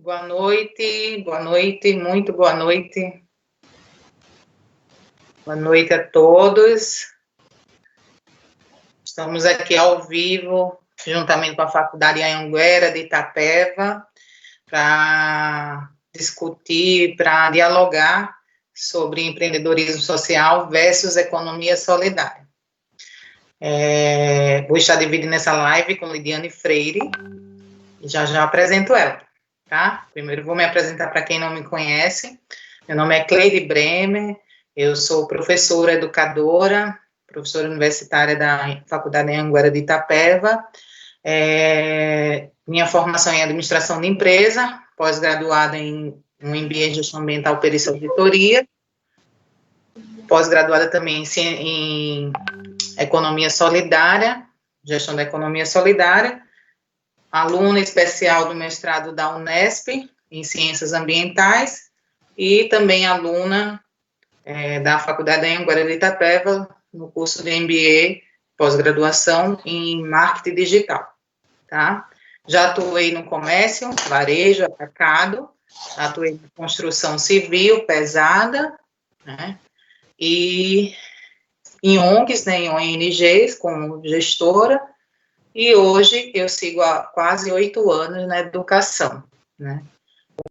boa noite, muito boa noite. Boa noite a todos. Estamos aqui ao vivo, juntamente com a Faculdade Anhanguera de Itapeva, para discutir, para dialogar sobre empreendedorismo social versus economia solidária. Vou estar dividindo essa live com Lidiane Freire, e já apresento ela, tá? Primeiro vou me apresentar para quem não me conhece. Meu nome é Cleide Bremer, eu sou professora educadora, professora universitária da Faculdade Anhanguera de Itapeva. Minha formação é em administração de empresa, pós-graduada em um MBA em gestão ambiental, perícia e auditoria, pós-graduada também em economia solidária, gestão da economia solidária, aluna especial do mestrado da Unesp, em ciências ambientais, e também aluna da Faculdade Anhanguera de Itapeva, no curso de MBA, pós-graduação em marketing digital, tá? Já atuei no comércio, varejo, atacado, atuei na construção civil pesada, né? E em ONGs, né, em ONGs, como gestora, e hoje eu sigo há quase 8 anos na educação, né,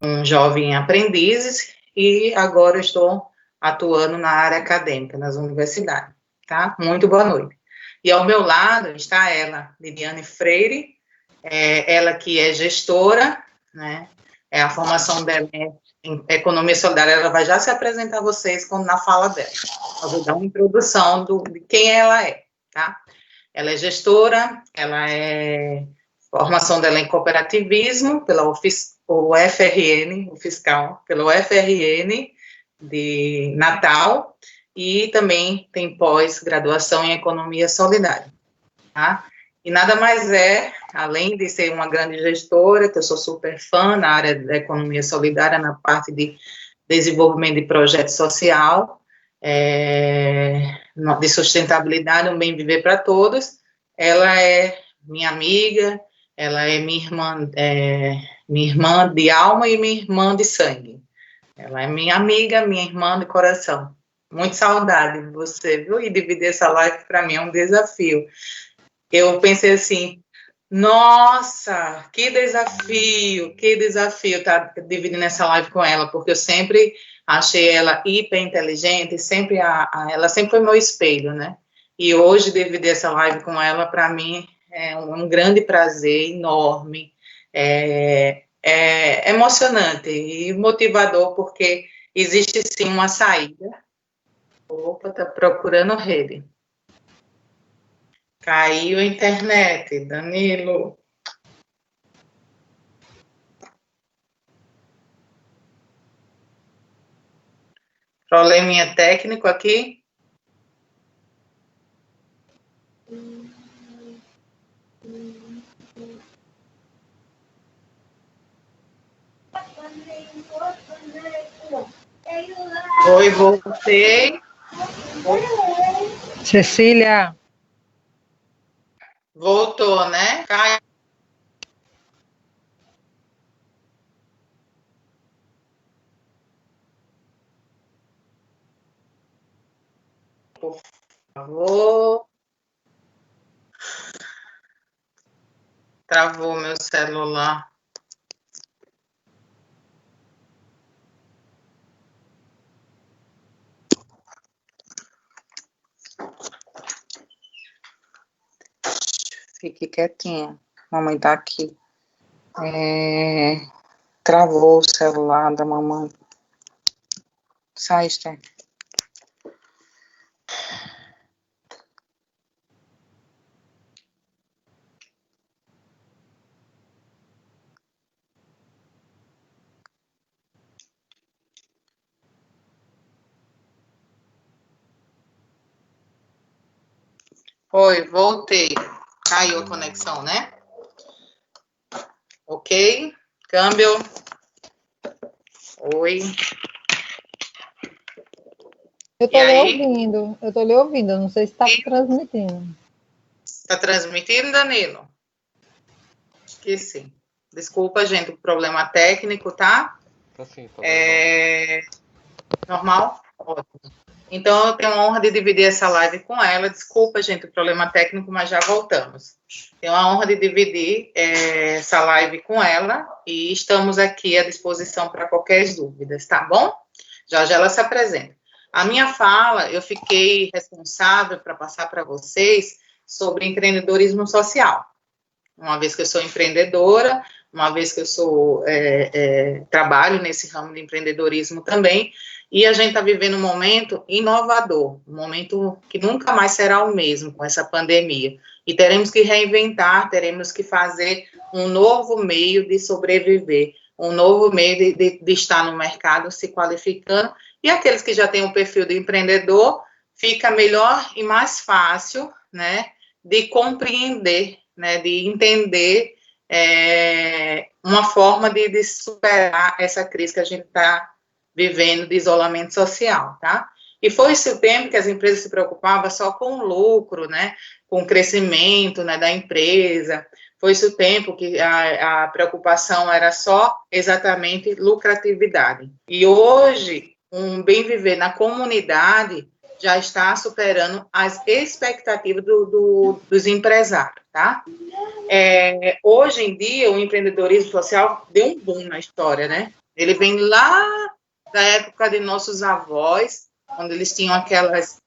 com jovem aprendizes, e agora estou atuando na área acadêmica, nas universidades, tá? Muito boa noite. E ao meu lado está ela, Lidiane Freire, ela que é gestora, né, a formação dela é em economia solidária, ela vai já se apresentar a vocês na fala dela. Eu vou dar uma introdução de quem ela é, tá? Ela é gestora, formação dela é em cooperativismo, pela UFRN, o fiscal, pela UFRN de Natal, e também tem pós-graduação em economia solidária, tá? E nada mais além de ser uma grande gestora, que eu sou super fã na área da economia solidária, na parte de desenvolvimento de projeto social, de sustentabilidade, um bem viver para todos. Ela é minha amiga, ela é minha irmã de alma e minha irmã de sangue. Ela é minha amiga, minha irmã de coração. Muito saudade de você, viu? E dividir essa live para mim é um desafio. Eu pensei assim, nossa, que desafio estar dividindo essa live com ela, porque eu sempre achei ela hiper inteligente, ela sempre foi meu espelho, né? E hoje dividir essa live com ela, para mim, é um grande prazer, enorme, é emocionante e motivador, porque existe sim uma saída. Opa, tá procurando rede. Caiu a internet, Danilo. Probleminha técnico aqui. Oi, voltei. Cecília. Voltou, né? Caiu. Por favor. Travou meu celular. Fique quietinha. Mamãe tá aqui. Travou o celular da mamãe. Sai, Esther. Oi, voltei. Caiu a conexão, né? Ok. Câmbio. Oi. Eu tô lhe ouvindo, não sei se está transmitindo. Está transmitindo, Danilo? Esqueci. Desculpa, gente, o problema técnico, tá? Tá sim, tá normal? Ótimo. Então, eu tenho a honra de dividir essa live com ela. Desculpa, gente, o problema técnico, mas já voltamos. Tenho a honra de dividir essa live com ela e estamos aqui à disposição para qualquer dúvidas, tá bom? Já ela se apresenta. A minha fala, eu fiquei responsável para passar para vocês sobre empreendedorismo social. Uma vez que eu sou empreendedora, uma vez que eu trabalho nesse ramo de empreendedorismo também, e a gente está vivendo um momento inovador, um momento que nunca mais será o mesmo com essa pandemia. E teremos que reinventar, teremos que fazer um novo meio de sobreviver, um novo meio de estar no mercado se qualificando. E aqueles que já têm um perfil de empreendedor, fica melhor e mais fácil, né, de compreender, né, de entender uma forma de superar essa crise que a gente está vivendo de isolamento social, tá? E foi esse o tempo que as empresas se preocupavam só com o lucro, né, com o crescimento, né, da empresa. Foi esse o tempo que a preocupação era só exatamente lucratividade. E hoje, um bem viver na comunidade já está superando as expectativas dos empresários, tá? Hoje em dia, o empreendedorismo social deu um boom na história, né? Ele vem lá da época de nossos avós, quando eles tinham aquelas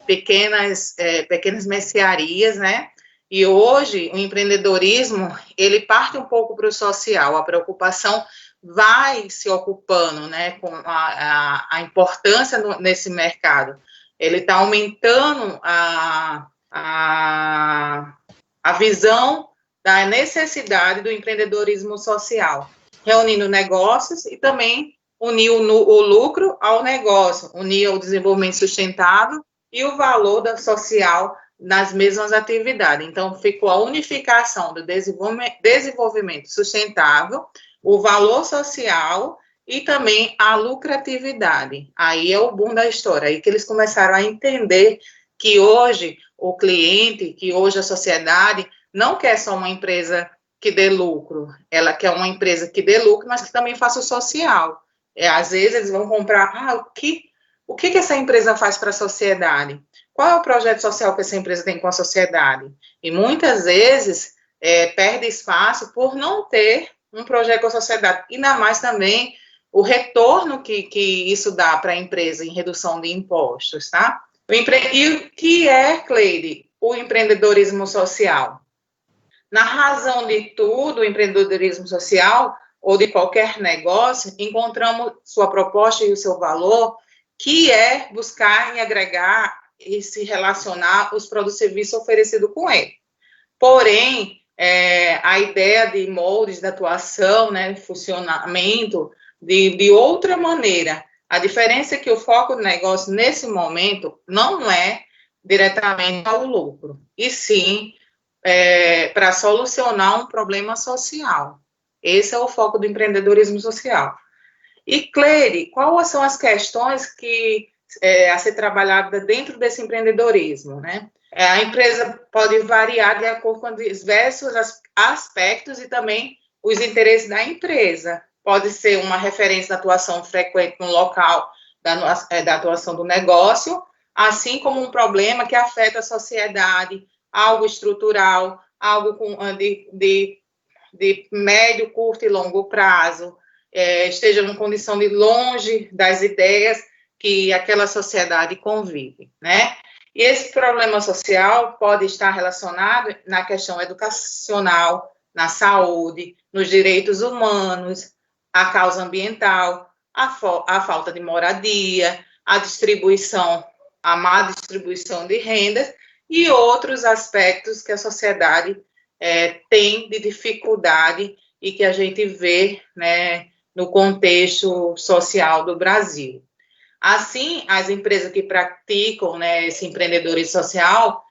pequenas mercearias, né? E hoje, o empreendedorismo, ele parte um pouco para o social, a preocupação vai se ocupando, né, com a importância nesse mercado. Ele está aumentando a visão da necessidade do empreendedorismo social, reunindo negócios e também unir o lucro ao negócio, unir o desenvolvimento sustentável e o valor social nas mesmas atividades. Então, ficou a unificação do desenvolvimento sustentável, o valor social e também a lucratividade. Aí é o boom da história, aí que eles começaram a entender que hoje o cliente, que hoje a sociedade não quer só uma empresa que dê lucro, ela quer uma empresa que dê lucro, mas que também faça o social. Às vezes eles vão comprar, o que essa empresa faz para a sociedade? Qual é o projeto social que essa empresa tem com a sociedade? E muitas vezes perde espaço por não ter um projeto com a sociedade. E ainda mais também o retorno que isso dá para a empresa em redução de impostos, tá? E o que é, Cleide, o empreendedorismo social? Na razão de tudo, o empreendedorismo social, ou de qualquer negócio, encontramos sua proposta e o seu valor, que é buscar e agregar e se relacionar os produtos e serviços oferecidos com ele. Porém, a ideia de moldes de atuação, né, funcionamento, de outra maneira. A diferença é que o foco do negócio, nesse momento, não é diretamente ao lucro, e sim para solucionar um problema social. Esse é o foco do empreendedorismo social. E, Cleide, quais são as questões a ser trabalhada dentro desse empreendedorismo, né? A empresa pode variar de acordo com diversos aspectos e também os interesses da empresa. Pode ser uma referência da atuação frequente no local da atuação do negócio, assim como um problema que afeta a sociedade, algo estrutural, algo de médio, curto e longo prazo, esteja numa condição de longe das ideias que aquela sociedade convive, né? E esse problema social pode estar relacionado na questão educacional, na saúde, nos direitos humanos, a causa ambiental, a falta de moradia, a má distribuição de rendas e outros aspectos que a sociedade tem de dificuldade e que a gente vê, né, no contexto social do Brasil. Assim, as empresas que praticam, né, esse empreendedorismo social,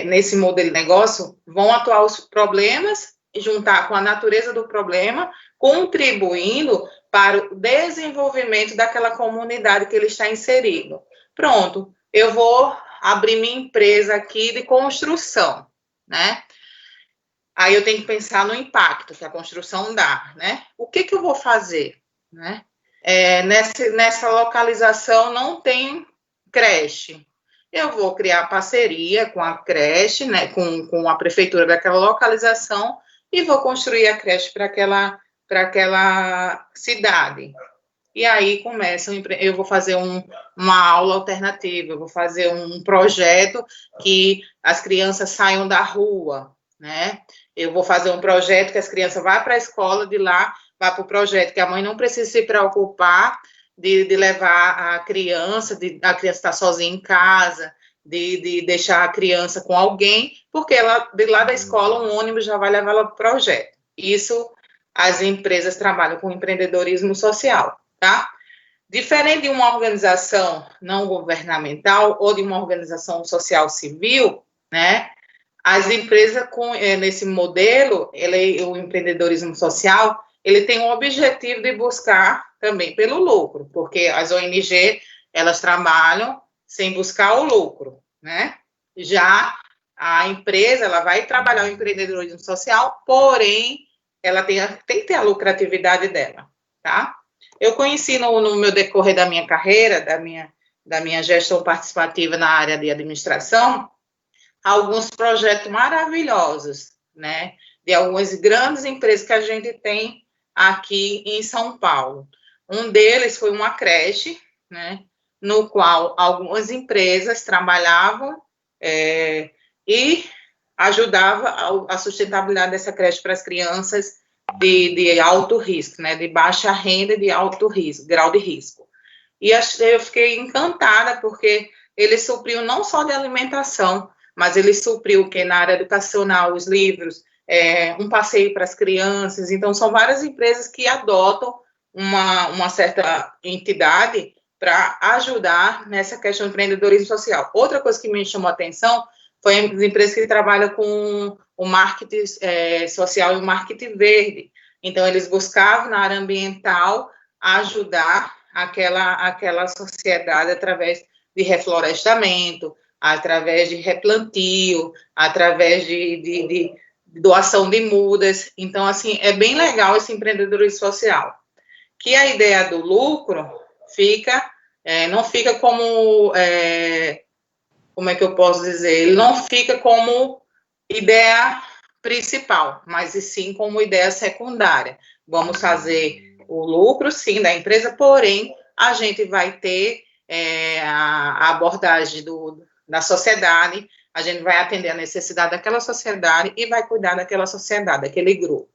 nesse modelo de negócio, vão atuar os problemas e juntar com a natureza do problema, contribuindo para o desenvolvimento daquela comunidade que ele está inserido. Pronto, eu vou abrir minha empresa aqui de construção, né? Aí eu tenho que pensar no impacto que a construção dá, né? O que eu vou fazer, né? Nessa localização não tem creche. Eu vou criar parceria com a creche, né, com a prefeitura daquela localização e vou construir a creche para aquela cidade. E aí eu vou fazer uma aula alternativa, eu vou fazer um projeto que as crianças saiam da rua, né? Eu vou fazer um projeto que as crianças vão para a escola, de lá vai para o projeto que a mãe não precisa se preocupar de levar a criança estar sozinha em casa, de deixar a criança com alguém, porque de lá da escola um ônibus já vai levar ela para o projeto. Isso as empresas trabalham com empreendedorismo social, tá? Diferente de uma organização não governamental ou de uma organização social civil, né? As empresas nesse modelo, o empreendedorismo social, ele tem o objetivo de buscar também pelo lucro, porque as ONG, elas trabalham sem buscar o lucro, né? Já a empresa, ela vai trabalhar o empreendedorismo social, porém, ela tem que ter a lucratividade dela, tá? Eu conheci no meu decorrer da minha carreira, da minha gestão participativa na área de administração, alguns projetos maravilhosos, né? De algumas grandes empresas que a gente tem aqui em São Paulo. Um deles foi uma creche, né? No qual algumas empresas trabalhavam e ajudava a sustentabilidade dessa creche para as crianças de alto risco, né? De baixa renda e de alto risco, grau de risco. E eu fiquei encantada porque ele supriu não só de alimentação, mas ele supriu o que na área educacional, os livros, um passeio para as crianças. Então, são várias empresas que adotam uma certa entidade para ajudar nessa questão do empreendedorismo social. Outra coisa que me chamou a atenção foi as empresas que trabalham com o marketing social e o marketing verde. Então, eles buscavam na área ambiental ajudar aquela sociedade através de reflorestamento, através de replantio, através de doação de mudas. Então, assim, é bem legal esse empreendedorismo social. Que a ideia do lucro não fica como é que eu posso dizer? Ele não fica como ideia principal, mas e sim como ideia secundária. Vamos fazer o lucro, sim, da empresa, porém, a gente vai ter a abordagem da sociedade, a gente vai atender a necessidade daquela sociedade e vai cuidar daquela sociedade, daquele grupo.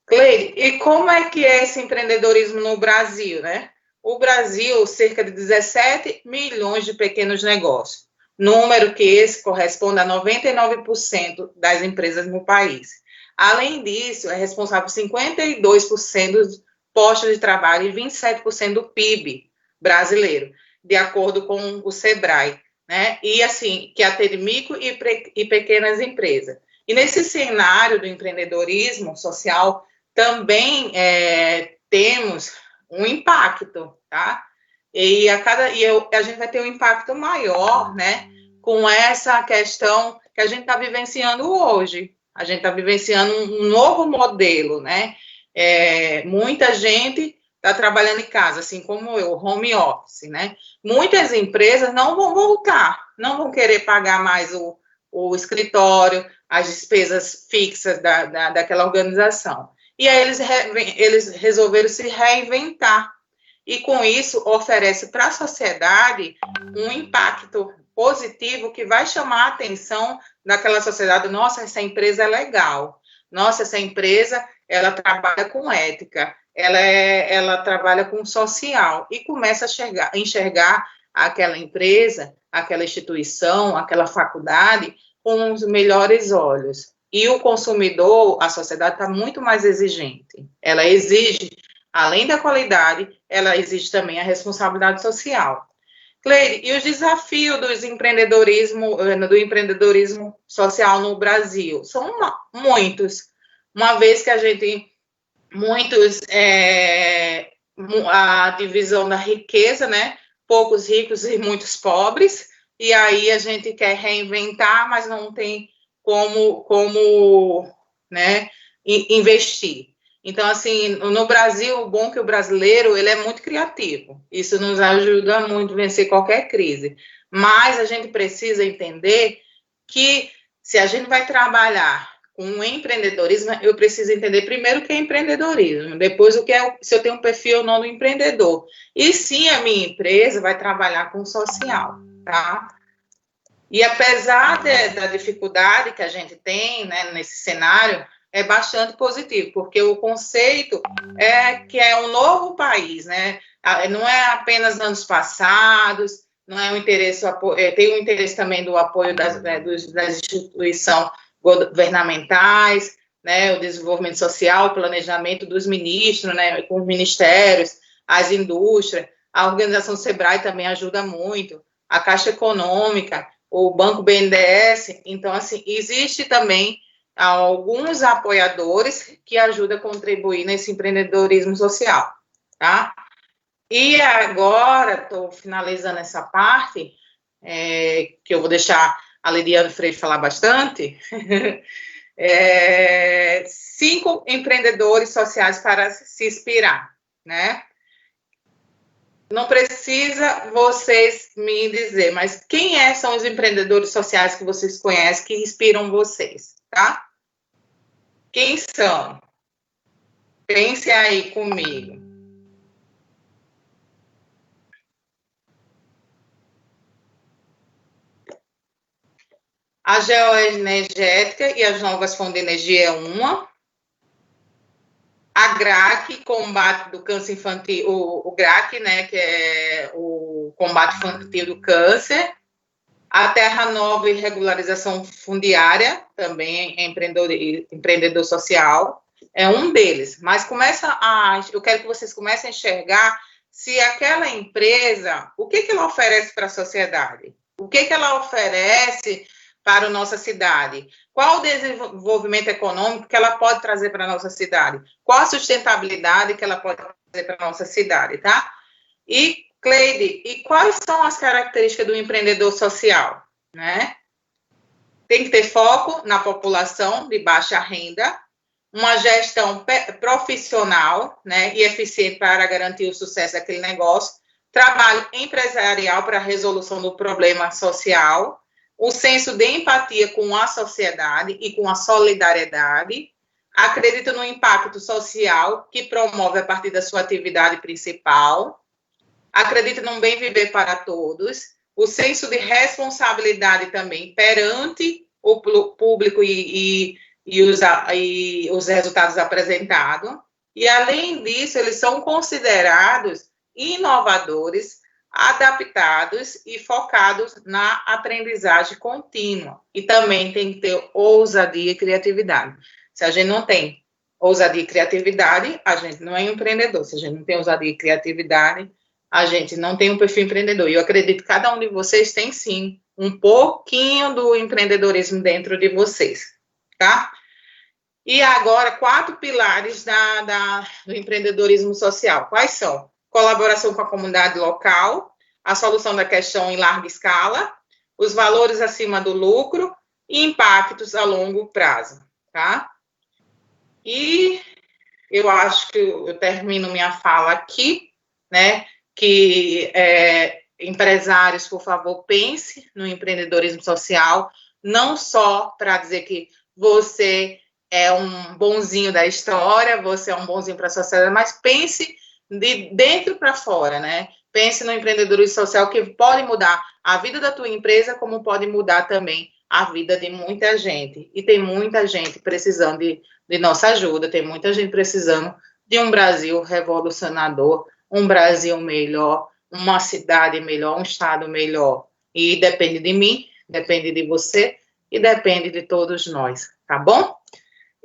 Cleide, e como é que é esse empreendedorismo no Brasil, né? O Brasil, cerca de 17 milhões de pequenos negócios, número que esse corresponde a 99% das empresas no país. Além disso, é responsável por 52% dos postos de trabalho e 27% do PIB brasileiro, de acordo com o SEBRAE, né? E assim, que atende micro e pequenas empresas. E nesse cenário do empreendedorismo social, também temos um impacto, tá? E a gente vai ter um impacto maior, né? Com essa questão que a gente está vivenciando hoje. A gente está vivenciando um novo modelo, né? Muita gente está trabalhando em casa, assim como eu, home office, né? Muitas empresas não vão voltar, não vão querer pagar mais o escritório, as despesas fixas daquela organização. E aí eles resolveram se reinventar. E com isso oferece para a sociedade um impacto positivo que vai chamar a atenção daquela sociedade. Nossa, essa empresa é legal. Nossa, essa empresa, ela trabalha com ética. Ela trabalha com social. E começa a enxergar aquela empresa, aquela instituição, aquela faculdade com os melhores olhos. E o consumidor, a sociedade está muito mais exigente. Ela exige, além da qualidade, ela exige também a responsabilidade social. Cleide, e os desafios do empreendedorismo social no Brasil? São muitos. Uma vez que a divisão da riqueza, né? Poucos ricos e muitos pobres, e aí a gente quer reinventar, mas não tem como né, investir. Então, assim, no Brasil, o bom é que o brasileiro, ele é muito criativo. Isso nos ajuda muito a vencer qualquer crise. Mas a gente precisa entender que se a gente vai trabalhar com empreendedorismo, eu preciso entender primeiro o que é empreendedorismo, depois o que é, se eu tenho um perfil ou não do empreendedor. E sim, a minha empresa vai trabalhar com social, tá? E apesar da dificuldade que a gente tem, né, nesse cenário, é bastante positivo, porque o conceito é que é um novo país, né? Não é apenas anos passados, não é um interesse, tem o interesse também do apoio das instituições governamentais, né, o desenvolvimento social, o planejamento dos ministros, né, com os ministérios, as indústrias, a organização SEBRAE também ajuda muito, a Caixa Econômica, o Banco BNDES. Então, assim, existe também alguns apoiadores que ajudam a contribuir nesse empreendedorismo social, tá? E agora, estou finalizando essa parte, que eu vou deixar a Lidiane Freire falar bastante, 5 empreendedores sociais para se inspirar, né? Não precisa vocês me dizer, mas quem são os empreendedores sociais que vocês conhecem, que inspiram vocês, tá? Quem são? Pense aí comigo. A geoenergética e as novas fontes de energia é uma. A GRAC, combate do câncer infantil, o GRAC, né, que é o combate infantil do câncer. A Terra Nova e regularização fundiária, também é empreendedor social, é um deles. Mas eu quero que vocês comecem a enxergar se aquela empresa, o que ela oferece para a sociedade? O que ela oferece para a nossa cidade? Qual o desenvolvimento econômico que ela pode trazer para a nossa cidade? Qual a sustentabilidade que ela pode trazer para a nossa cidade, tá? E, Cleide, e quais são as características do empreendedor social, né? Tem que ter foco na população de baixa renda, uma gestão profissional, né, e eficiente para garantir o sucesso daquele negócio, trabalho empresarial para a resolução do problema social, o senso de empatia com a sociedade e com a solidariedade, acredita no impacto social que promove a partir da sua atividade principal, acredita num bem viver para todos, o senso de responsabilidade também perante o público e os resultados apresentados, e além disso, eles são considerados inovadores, adaptados e focados na aprendizagem contínua. E também tem que ter ousadia e criatividade. Se a gente não tem ousadia e criatividade, a gente não é empreendedor. Se a gente não tem ousadia e criatividade, a gente não tem um perfil empreendedor. E eu acredito que cada um de vocês tem, sim, um pouquinho do empreendedorismo dentro de vocês, tá? E agora, 4 pilares do empreendedorismo social. Quais são? Colaboração com a comunidade local, a solução da questão em larga escala, os valores acima do lucro e impactos a longo prazo, tá? E eu acho que eu termino minha fala aqui, né? Que empresários, por favor, pense no empreendedorismo social, não só para dizer que você é um bonzinho da história, você é um bonzinho para a sociedade, mas pense de dentro para fora, né? Pense no empreendedorismo social que pode mudar a vida da tua empresa, como pode mudar também a vida de muita gente. E tem muita gente precisando de nossa ajuda, tem muita gente precisando de um Brasil revolucionador, um Brasil melhor, uma cidade melhor, um estado melhor. E depende de mim, depende de você e depende de todos nós, tá bom?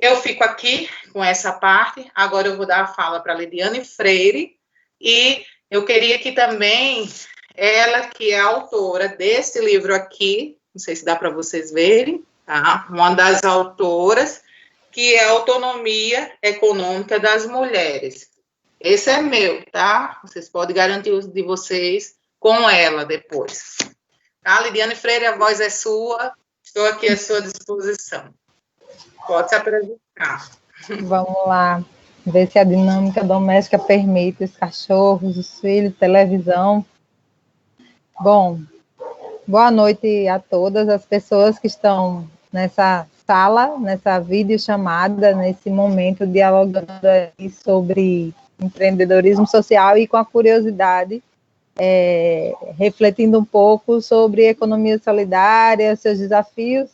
Eu fico aqui com essa parte, agora eu vou dar a fala para a Lidiane Freire, e eu queria que também, ela que é a autora desse livro aqui, não sei se dá para vocês verem, tá? Uma das autoras, que é a Autonomia Econômica das Mulheres. Esse é meu, tá? Vocês podem garantir os de vocês com ela depois. Tá, Lidiane Freire, a voz é sua. Estou aqui à sua disposição. Pode se apresentar. Vamos lá, ver se a dinâmica doméstica permite os cachorros, os filhos, televisão. Bom, boa noite a todas as pessoas que estão nessa sala, nessa videochamada, nesse momento, dialogando aí sobre empreendedorismo social e com a curiosidade, refletindo um pouco sobre economia solidária, seus desafios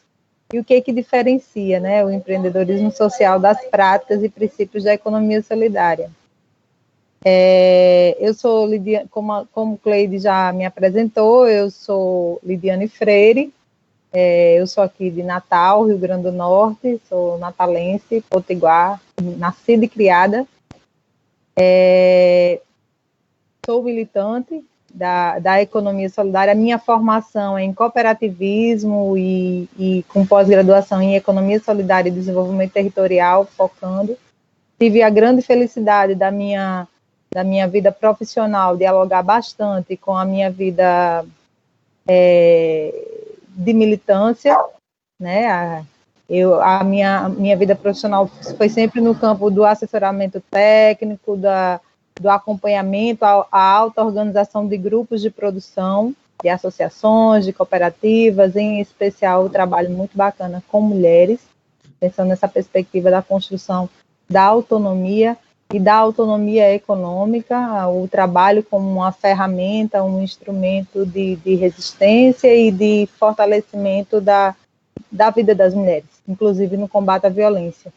e o que diferencia, né, o empreendedorismo social das práticas e princípios da economia solidária. Eu sou Lidiane, como o Cleide já me apresentou, eu sou Lidiane Freire, eu sou aqui de Natal, Rio Grande do Norte, sou natalense, potiguar, nascida e criada. Sou militante da economia solidária. Minha formação é em cooperativismo e com pós-graduação em economia solidária e desenvolvimento territorial, focando. Tive a grande felicidade da minha vida profissional dialogar bastante com a minha vida de militância, né? A minha vida profissional foi sempre no campo do assessoramento técnico, do acompanhamento, a auto-organização de grupos de produção, de associações, de cooperativas, em especial o trabalho muito bacana com mulheres, pensando nessa perspectiva da construção da autonomia e da autonomia econômica, o trabalho como uma ferramenta, um instrumento de resistência e de fortalecimento da vida das mulheres, inclusive no combate à violência,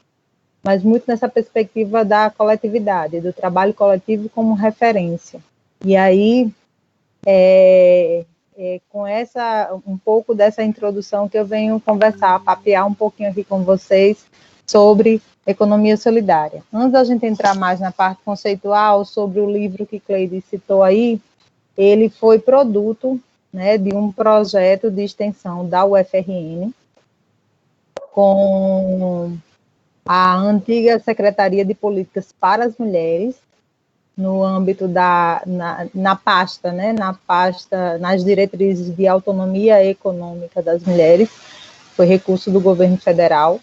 mas muito nessa perspectiva da coletividade, do trabalho coletivo como referência. E aí, com um pouco dessa introdução que eu venho conversar, papear um pouquinho aqui com vocês sobre economia solidária. Antes da gente entrar mais na parte conceitual sobre o livro que Cleide citou aí, ele foi produto, né, de um projeto de extensão da UFRN, com a antiga Secretaria de Políticas para as Mulheres, no âmbito na pasta, né, nas diretrizes de autonomia econômica das mulheres, foi recurso do governo federal,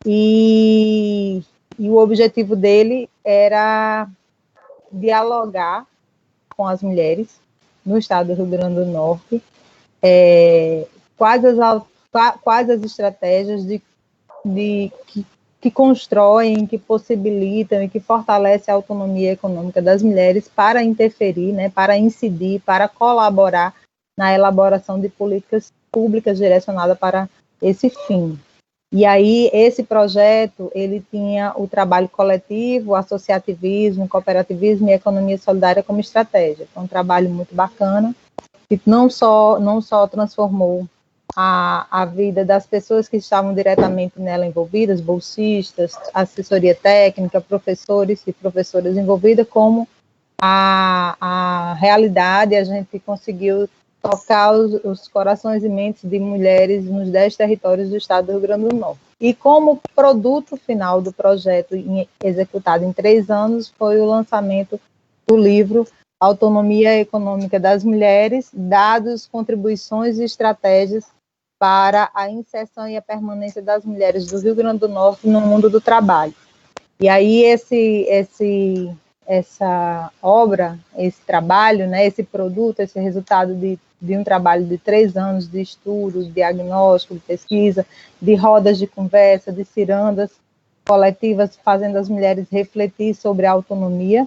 e o objetivo dele era dialogar com as mulheres no estado do Rio Grande do Norte, quais as estratégias que constroem, que possibilitam e que fortalecem a autonomia econômica das mulheres para interferir, né, para incidir, para colaborar na elaboração de políticas públicas direcionadas para esse fim. E aí, esse projeto, ele tinha o trabalho coletivo, o associativismo, o cooperativismo e a economia solidária como estratégia. Foi um trabalho muito bacana, que não só transformou a vida das pessoas que estavam diretamente nela envolvidas, bolsistas, assessoria técnica, professores e professoras envolvidas, como a realidade, a gente conseguiu tocar os corações e mentes de mulheres nos 10 territórios do estado do Rio Grande do Norte. E como produto final do projeto, executado em 3 anos, foi o lançamento do livro Autonomia Econômica das Mulheres, dados, contribuições e estratégias para a inserção e a permanência das mulheres do Rio Grande do Norte no mundo do trabalho. E aí essa obra, esse trabalho, né, esse produto, esse resultado de um trabalho de 3 anos de estudo, de diagnóstico, de pesquisa, de rodas de conversa, de cirandas coletivas, fazendo as mulheres refletir sobre a autonomia,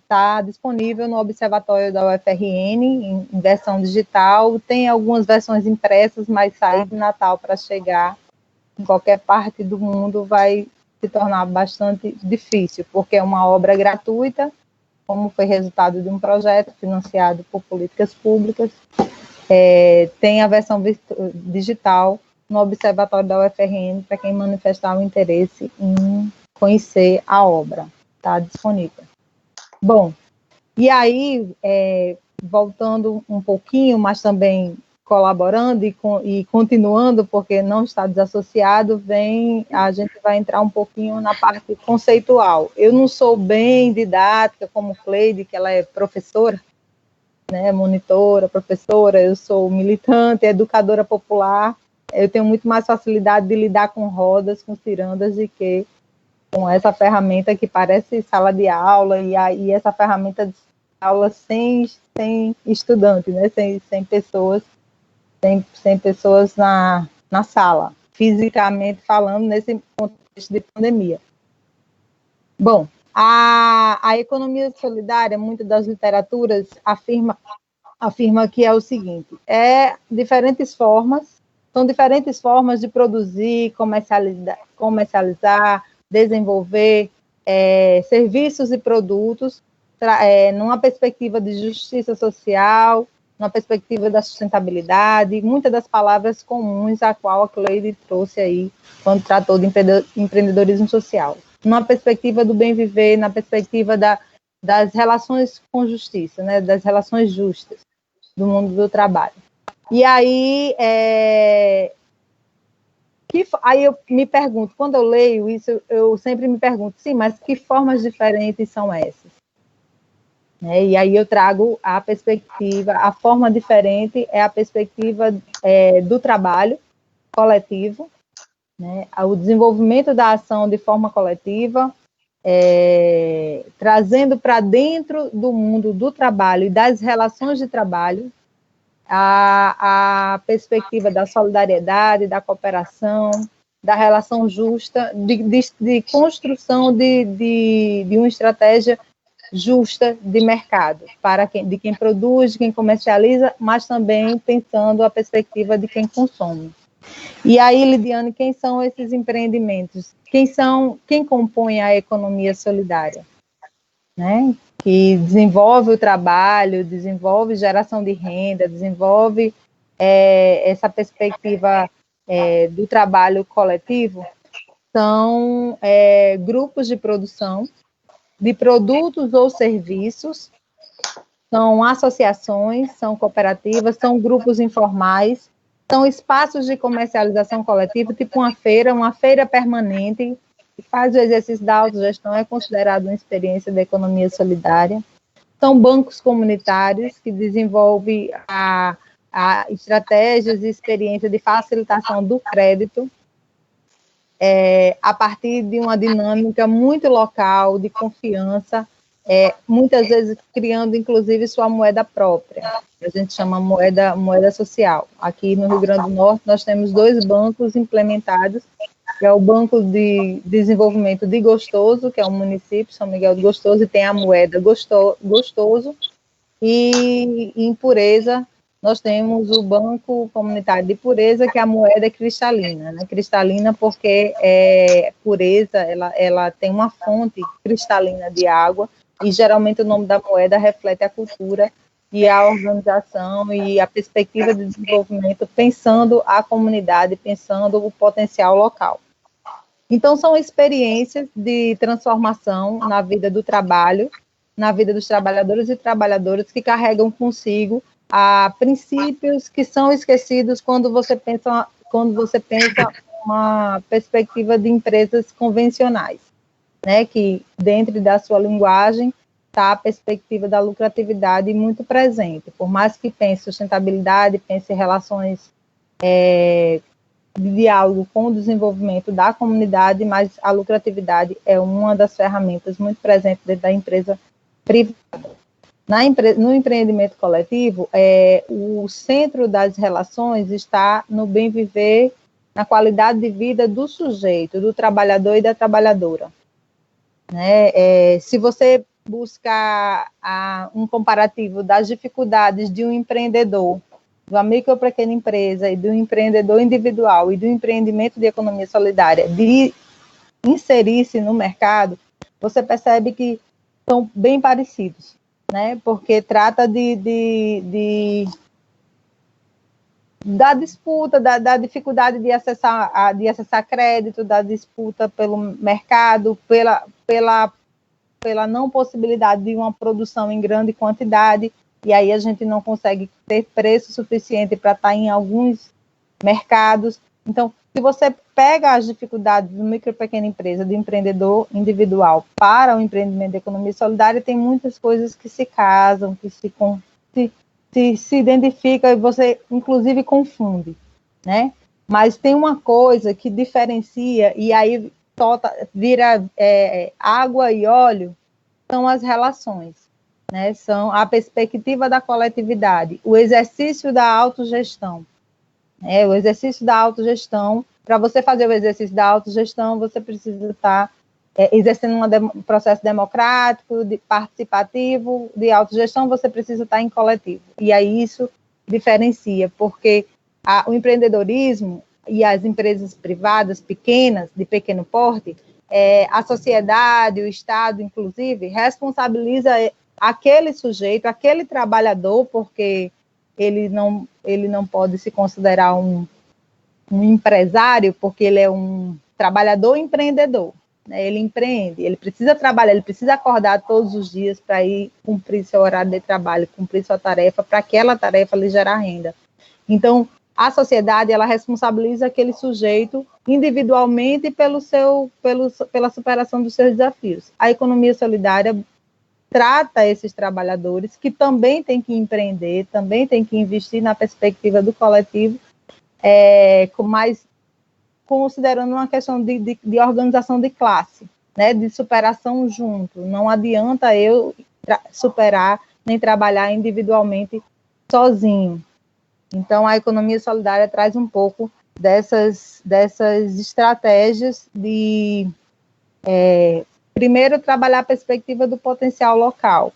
está disponível no Observatório da UFRN, em versão digital. Tem algumas versões impressas, mas sair de Natal para chegar em qualquer parte do mundo vai se tornar bastante difícil, porque é uma obra gratuita, como foi resultado de um projeto financiado por políticas públicas. Tem a versão digital no Observatório da UFRN, para quem manifestar o interesse em conhecer a obra. Está disponível. Bom, e aí, voltando um pouquinho, mas também colaborando e continuando, porque não está desassociado, a gente vai entrar um pouquinho na parte conceitual. Eu não sou bem didática como Cleide, que ela é professora, né, monitora, professora, eu sou militante, educadora popular, eu tenho muito mais facilidade de lidar com rodas, com cirandas, do que com essa ferramenta que parece sala de aula, e essa ferramenta de aula sem estudante, né, sem pessoas na sala, fisicamente falando, nesse contexto de pandemia. Bom, a economia solidária, muitas das literaturas afirma que é o seguinte: são diferentes formas de produzir, comercializar, desenvolver serviços e produtos, numa perspectiva de justiça social, numa perspectiva da sustentabilidade, muitas das palavras comuns a qual a Cleide trouxe aí quando tratou de empreendedorismo social. Numa perspectiva do bem viver, na perspectiva das relações com justiça, né, das relações justas do mundo do trabalho. E aí, aí eu me pergunto, quando eu leio isso, eu sempre me pergunto, sim, mas que formas diferentes são essas? E aí eu trago a perspectiva, a forma diferente é a perspectiva do trabalho coletivo, né, o desenvolvimento da ação de forma coletiva, trazendo para dentro do mundo do trabalho e das relações de trabalho a perspectiva da solidariedade, da cooperação, da relação justa, de construção de uma estratégia justa de mercado, de quem produz, de quem comercializa, mas também pensando a perspectiva de quem consome. E aí, Lidiane, quem são esses empreendimentos? Quem compõe a economia solidária? Né? Que desenvolve o trabalho, desenvolve geração de renda, desenvolve essa perspectiva do trabalho coletivo, são grupos de produção de produtos ou serviços, são associações, são cooperativas, são grupos informais, são espaços de comercialização coletiva, tipo uma feira permanente, que faz o exercício da autogestão, é considerado uma experiência da economia solidária. São bancos comunitários, que desenvolvem a estratégias e experiência de facilitação do crédito, a partir de uma dinâmica muito local, de confiança, muitas vezes criando, inclusive, sua moeda própria, que a gente chama moeda social. Aqui no Rio Grande do Norte, nós temos 2 bancos implementados, que é o Banco de Desenvolvimento de Gostoso, que é o município São Miguel do Gostoso, e tem a moeda Gostoso, e em Pureza, nós temos o Banco Comunitário de Pureza, que a moeda é cristalina, né? Cristalina porque Pureza, ela tem uma fonte cristalina de água, e geralmente o nome da moeda reflete a cultura e a organização e a perspectiva de desenvolvimento, pensando a comunidade, pensando o potencial local. Então, são experiências de transformação na vida do trabalho, na vida dos trabalhadores e trabalhadoras, que carregam consigo princípios que são esquecidos quando você pensa uma perspectiva de empresas convencionais, né, que dentro da sua linguagem está a perspectiva da lucratividade muito presente, por mais que pense sustentabilidade, pense relações de diálogo com o desenvolvimento da comunidade, mas a lucratividade é uma das ferramentas muito presentes dentro da empresa privada. No empreendimento coletivo, o centro das relações está no bem viver, na qualidade de vida do sujeito, do trabalhador e da trabalhadora. Né? Se você buscar um comparativo das dificuldades de um empreendedor, de uma micro ou pequena empresa e do empreendedor individual e do empreendimento de economia solidária, de inserir-se no mercado, você percebe que são bem parecidos. Né, porque trata da disputa, da dificuldade de acessar crédito, da disputa pelo mercado, pela não possibilidade de uma produção em grande quantidade, e aí a gente não consegue ter preço suficiente para estar em alguns mercados. Então, se você pega as dificuldades do micro e pequena empresa, do empreendedor individual para o empreendimento de economia solidária, tem muitas coisas que se casam, se identifica e você, inclusive, confunde, né? Mas tem uma coisa que diferencia, e aí vira água e óleo, são as relações, né? São a perspectiva da coletividade, o exercício da autogestão. O exercício da autogestão, para você fazer o exercício da autogestão, você precisa estar exercendo um processo democrático, participativo, de autogestão, você precisa estar em coletivo. E aí isso diferencia, porque o empreendedorismo e as empresas privadas pequenas, de pequeno porte, a sociedade, o Estado, inclusive, responsabiliza aquele sujeito, aquele trabalhador, porque ele não pode se considerar um empresário, porque ele é um trabalhador empreendedor, né? Ele empreende, ele precisa trabalhar, ele precisa acordar todos os dias para ir cumprir seu horário de trabalho, cumprir sua tarefa, para aquela tarefa lhe gerar renda. Então, a sociedade, ela responsabiliza aquele sujeito individualmente pela superação dos seus desafios. A economia solidária trata esses trabalhadores que também têm que empreender, também têm que investir na perspectiva do coletivo, mas considerando uma questão de organização de classe, né, de superação junto. Não adianta eu superar nem trabalhar individualmente sozinho. Então, a economia solidária traz um pouco dessas estratégias de primeiro, trabalhar a perspectiva do potencial local,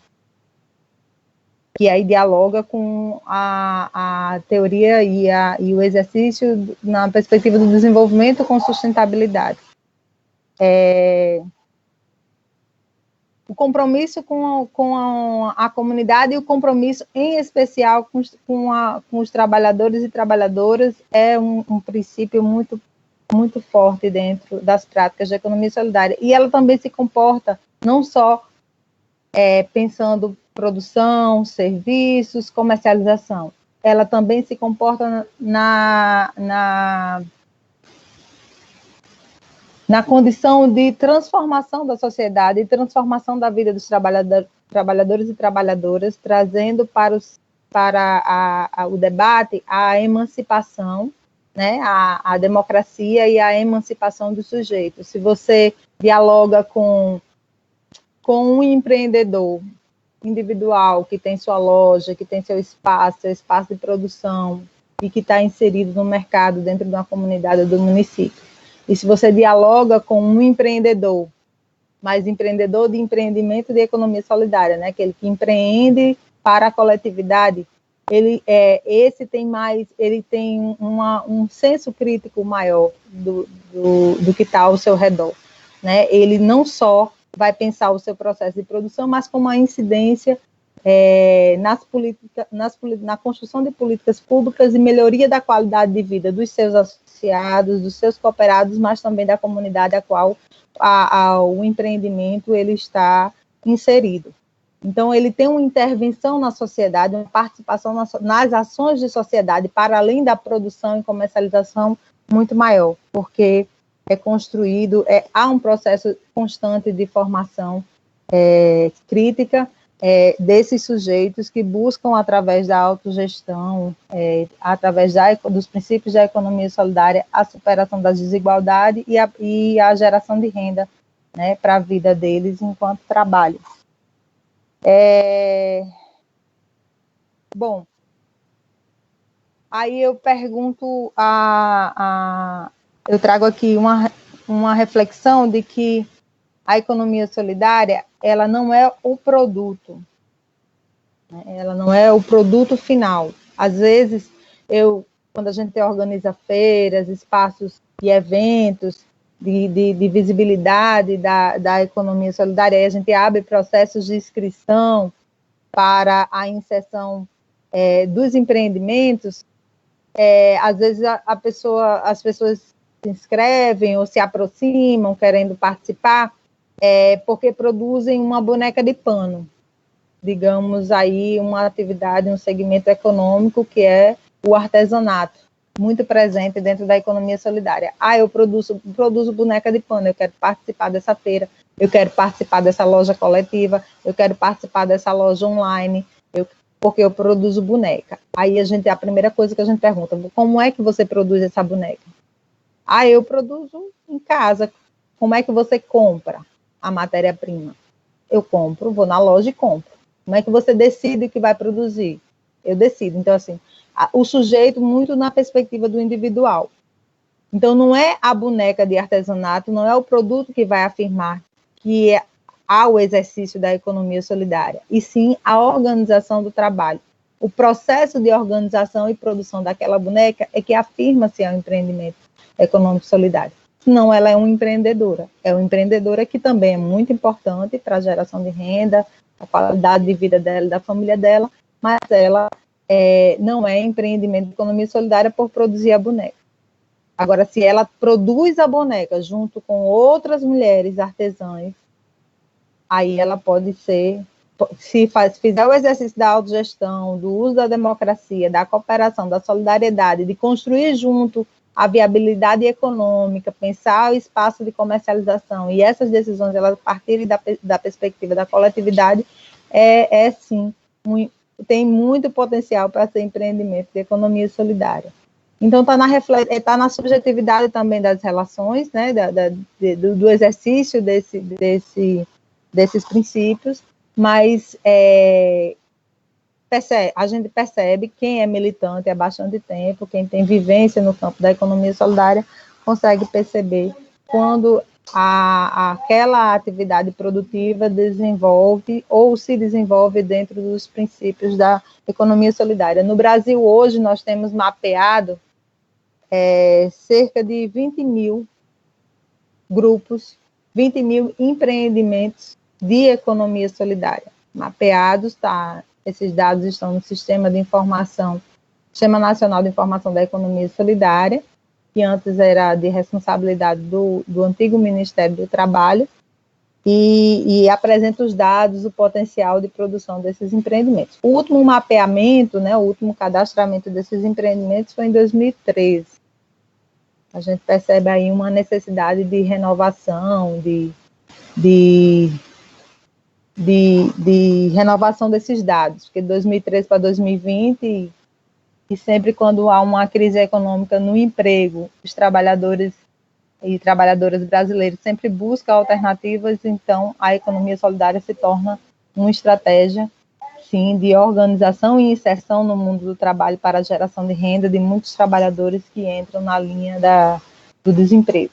que aí dialoga com a teoria e o exercício na perspectiva do desenvolvimento com sustentabilidade. O compromisso com a comunidade e o compromisso, em especial, com os trabalhadores e trabalhadoras, é um princípio muito muito forte dentro das práticas de economia solidária. E ela também se comporta não só pensando produção, serviços, comercialização. Ela também se comporta na condição de transformação da sociedade e transformação da vida dos trabalhadores e trabalhadoras, trazendo para o debate a emancipação, né, a democracia e a emancipação dos sujeitos. Se você dialoga com um empreendedor individual que tem sua loja, que tem seu espaço de produção e que está inserido no mercado dentro de uma comunidade do município, e se você dialoga com um empreendedor, mas empreendedor de empreendimento de economia solidária, né, aquele que empreende para a coletividade, ele tem um senso crítico maior do que está ao seu redor, né? Ele não só vai pensar o seu processo de produção, mas com uma incidência na construção de políticas públicas e melhoria da qualidade de vida dos seus associados, dos seus cooperados, mas também da comunidade a qual o empreendimento ele está inserido. Então, ele tem uma intervenção na sociedade, uma participação nas ações de sociedade, para além da produção e comercialização, muito maior, porque é construído, há um processo constante de formação crítica desses sujeitos que buscam, através da autogestão, através dos princípios da economia solidária, a superação das desigualdades e a geração de renda, né, para a vida deles enquanto trabalho. Bom, aí eu pergunto, eu trago aqui uma reflexão de que a economia solidária, ela não é o produto, né? Ela não é o produto final. Às vezes, quando a gente organiza feiras, espaços e eventos de visibilidade da economia solidária, aí a gente abre processos de inscrição para a inserção dos empreendimentos, às vezes as pessoas se inscrevem ou se aproximam querendo participar, porque produzem uma boneca de pano, digamos aí uma atividade, um segmento econômico que é o artesanato, muito presente dentro da economia solidária. Eu produzo boneca de pano, eu quero participar dessa feira, eu quero participar dessa loja coletiva, eu quero participar dessa loja online, porque eu produzo boneca. Aí a primeira coisa que a gente pergunta, como é que você produz essa boneca? Eu produzo em casa. Como é que você compra a matéria-prima? Eu compro, vou na loja e compro. Como é que você decide o que vai produzir? Eu decido. Então, assim, o sujeito muito na perspectiva do individual. Então, não é a boneca de artesanato, não é o produto que vai afirmar que há o exercício da economia solidária, e sim a organização do trabalho. O processo de organização e produção daquela boneca é que afirma se é um empreendimento econômico solidário. Senão, ela é uma empreendedora. É uma empreendedora que também é muito importante para a geração de renda, a qualidade de vida dela e da família dela, mas ela não é empreendimento de economia solidária por produzir a boneca. Agora, se ela produz a boneca junto com outras mulheres artesãs, aí ela pode ser, se fizer o exercício da autogestão, do uso da democracia, da cooperação, da solidariedade, de construir junto a viabilidade econômica, pensar o espaço de comercialização, e essas decisões, elas partirem da perspectiva da coletividade, sim, tem muito potencial para ser empreendimento de economia solidária. Então, está na subjetividade também das relações, né, do exercício desses princípios, mas a gente percebe, quem é militante há bastante tempo, quem tem vivência no campo da economia solidária, consegue perceber quando aquela atividade produtiva desenvolve ou se desenvolve dentro dos princípios da economia solidária. No Brasil, hoje, nós temos mapeado cerca de 20 mil grupos, 20 mil empreendimentos de economia solidária mapeados, esses dados estão no Sistema Nacional de Informação da Economia Solidária, que antes era de responsabilidade do antigo Ministério do Trabalho, e apresenta os dados, o potencial de produção desses empreendimentos. O último mapeamento, né, o último cadastramento desses empreendimentos foi em 2013. A gente percebe aí uma necessidade de renovação, de renovação desses dados, porque de 2013 para 2020, e sempre quando há uma crise econômica no emprego, os trabalhadores e trabalhadoras brasileiros sempre buscam alternativas, então a economia solidária se torna uma estratégia, sim, de organização e inserção no mundo do trabalho para a geração de renda de muitos trabalhadores que entram na linha do desemprego.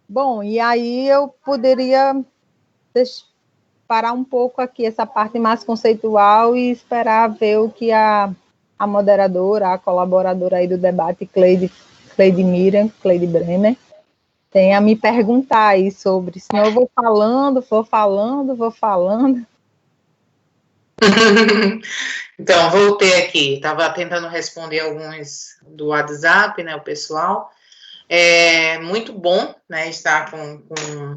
Bom, e aí eu poderia parar um pouco aqui essa parte mais conceitual e esperar ver o que a moderadora, a colaboradora aí do debate, Cleide Bremer, tem a me perguntar aí sobre, senão eu vou falando. Então, voltei aqui, estava tentando responder alguns do WhatsApp, né, o pessoal. É muito bom, né, estar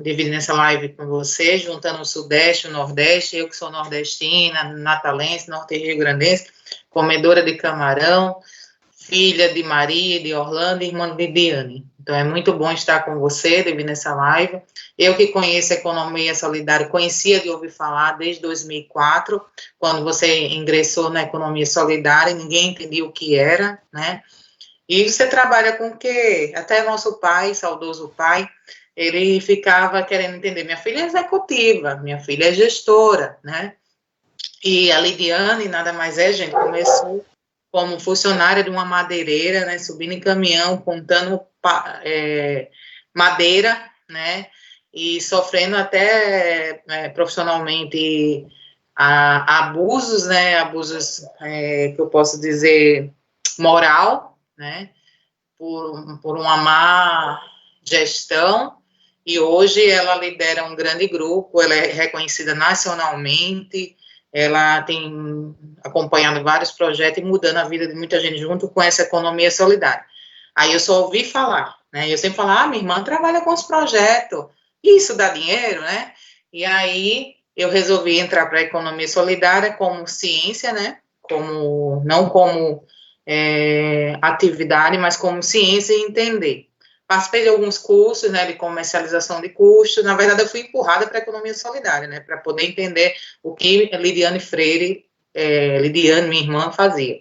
dividindo essa live com você, juntando o Sudeste, o Nordeste, eu que sou nordestina, natalense, norte-rio-grandense, comedora de camarão, filha de Maria, de Orlando e irmã de Diane. Então, é muito bom estar com você, dividindo essa live. Eu que conheço a economia solidária, conhecia de ouvir falar desde 2004, quando você ingressou na economia solidária, ninguém entendia o que era, né? E você trabalha com o quê? Até nosso pai, saudoso pai, ele ficava querendo entender, minha filha é executiva, minha filha é gestora, né? E a Lidiane, nada mais é, gente, começou como funcionária de uma madeireira, né, subindo em caminhão, contando madeira, né, e sofrendo até profissionalmente abusos, né, que eu posso dizer moral, né, por uma má gestão, e hoje ela lidera um grande grupo, ela é reconhecida nacionalmente, ela tem acompanhado vários projetos e mudando a vida de muita gente junto com essa economia solidária. Aí eu só ouvi falar, né, eu sempre falo, minha irmã trabalha com os projetos, isso dá dinheiro, né, e aí eu resolvi entrar para a economia solidária como ciência, né, não como atividade, mas como ciência e entender. participei de alguns cursos, né, de comercialização de custos. Na verdade, eu fui empurrada para a economia solidária, né, para poder entender o que Lidiane Freire, Lidiane, minha irmã, fazia.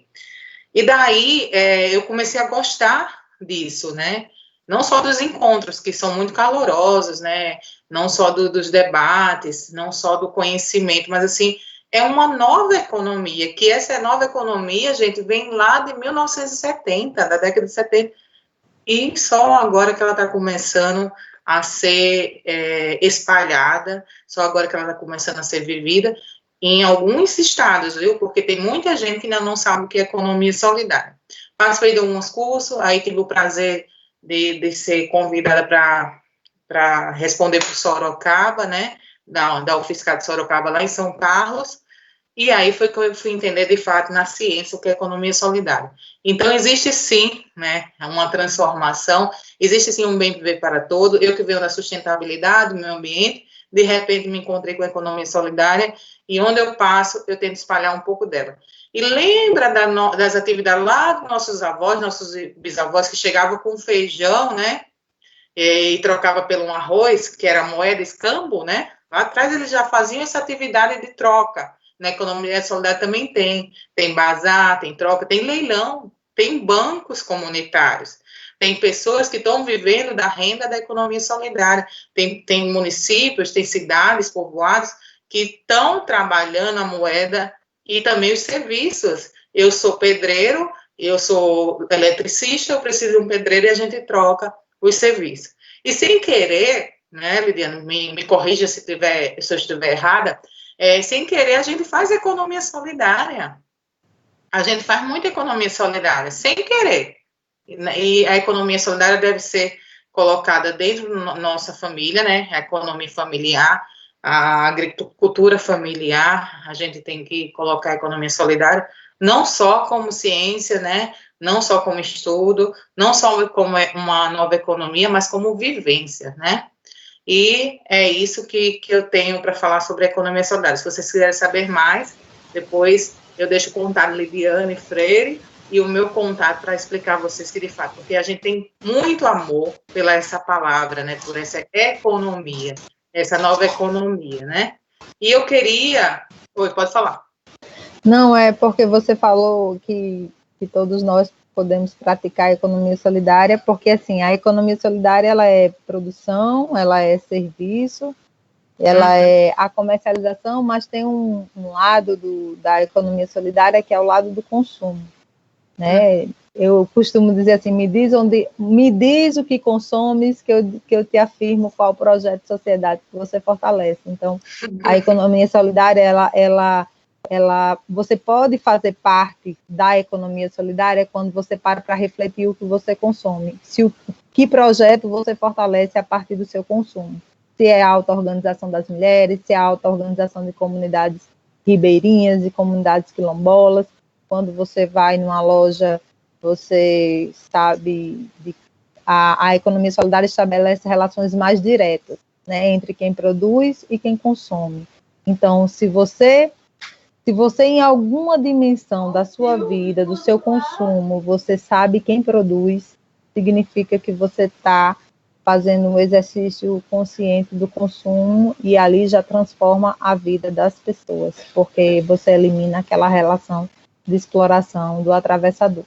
E daí, eu comecei a gostar disso, né, não só dos encontros, que são muito calorosos, né, não só dos debates, não só do conhecimento, mas, assim, é uma nova economia, que essa nova economia, gente, vem lá de 1970, da década de 70, e só agora que ela está começando a ser espalhada, só agora que ela está começando a ser vivida em alguns estados, viu? Porque tem muita gente que ainda não sabe o que é economia solidária. Participei de alguns cursos, aí tive o prazer de ser convidada para responder para o Sorocaba, né? Da UFSCar de Sorocaba, lá em São Carlos. E aí foi que eu fui entender, de fato, na ciência, o que é economia solidária. Então, existe sim, né, uma transformação, existe sim um bem viver para todo. Eu que venho da sustentabilidade, do meio ambiente, de repente me encontrei com a economia solidária, e onde eu passo, eu tento espalhar um pouco dela. E lembra das atividades lá dos nossos avós, nossos bisavós, que chegavam com feijão, né, e trocava pelo um arroz, que era moeda, escambo, né? Lá atrás eles já faziam essa atividade de troca. Na economia solidária também tem bazar, tem troca, tem leilão, tem bancos comunitários, tem pessoas que estão vivendo da renda da economia solidária, tem municípios, tem cidades, povoados, que estão trabalhando a moeda e também os serviços. Eu sou pedreiro, eu sou eletricista, eu preciso de um pedreiro e a gente troca os serviços. E sem querer, né, Lidiane, me corrija se eu estiver errada, sem querer a gente faz economia solidária. A gente faz muita economia solidária, sem querer. E a economia solidária deve ser colocada dentro da nossa família, né, a economia familiar, a agricultura familiar, a gente tem que colocar a economia solidária, não só como ciência, né, não só como estudo, não só como uma nova economia, mas como vivência, né? E é isso que eu tenho para falar sobre a economia solidária. Se vocês quiserem saber mais, depois eu deixo o contato Lidiane Freire e o meu contato para explicar a vocês que, de fato, porque a gente tem muito amor pela essa palavra, né, por essa economia, essa nova economia, né? E eu queria... Oi, pode falar. Não, é porque você falou que todos nós podemos praticar a economia solidária, porque, assim, a economia solidária, ela é produção, ela é serviço, ela é a comercialização, mas tem um lado da economia solidária que é o lado do consumo, né? Eu costumo dizer assim, me diz o que consomes, que eu te afirmo qual projeto de sociedade que você fortalece. Então, a economia solidária, você pode fazer parte da economia solidária quando você para refletir o que você consome. Que projeto você fortalece a partir do seu consumo. Se é a auto-organização das mulheres, se é a auto-organização de comunidades ribeirinhas, de comunidades quilombolas. Quando você vai numa loja, você sabe, a economia solidária estabelece relações mais diretas, né, entre quem produz e quem consome. Então, se você em alguma dimensão da sua vida, do seu consumo, você sabe quem produz, significa que você está fazendo um exercício consciente do consumo e ali já transforma a vida das pessoas, porque você elimina aquela relação de exploração do atravessador,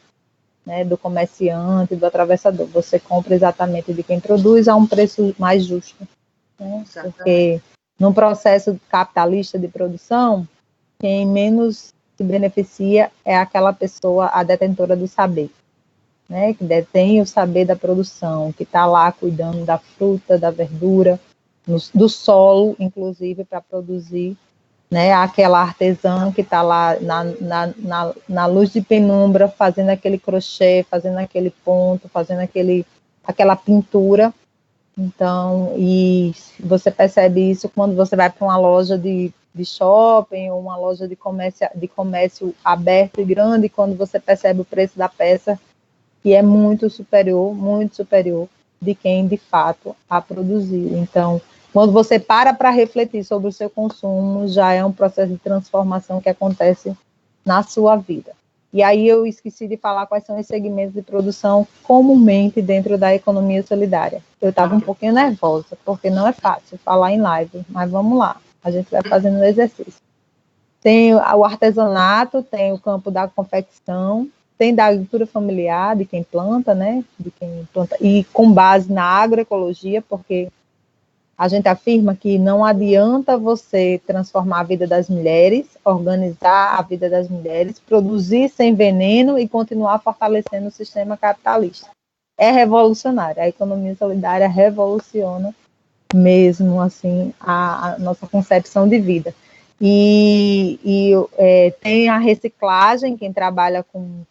né, do comerciante, do atravessador. Você compra exatamente de quem produz a um preço mais justo, né? Porque num processo capitalista de produção, quem menos se beneficia é aquela pessoa, a detentora do saber, né, que detém o saber da produção, que está lá cuidando da fruta, da verdura, do solo, inclusive, para produzir, né, aquela artesã que está lá na luz de penumbra, fazendo aquele crochê, fazendo aquele ponto, fazendo aquela pintura. Então, e você percebe isso quando você vai para uma loja de shopping ou uma loja de comércio aberto e grande, quando você percebe o preço da peça, que é muito superior de quem de fato a produziu. Então, quando você para refletir sobre o seu consumo, já é um processo de transformação que acontece na sua vida. E aí eu esqueci de falar quais são os segmentos de produção comumente dentro da economia solidária. Eu estava um pouquinho nervosa, porque não é fácil falar em live, mas vamos lá, a gente vai fazendo o exercício. Tem o artesanato, tem o campo da confecção, tem da agricultura familiar, de quem planta, né? De quem planta, e com base na agroecologia, porque a gente afirma que não adianta você transformar a vida das mulheres, organizar a vida das mulheres, produzir sem veneno e continuar fortalecendo o sistema capitalista. É revolucionário. A economia solidária revoluciona mesmo assim a nossa concepção de vida. Tem a reciclagem, quem trabalha com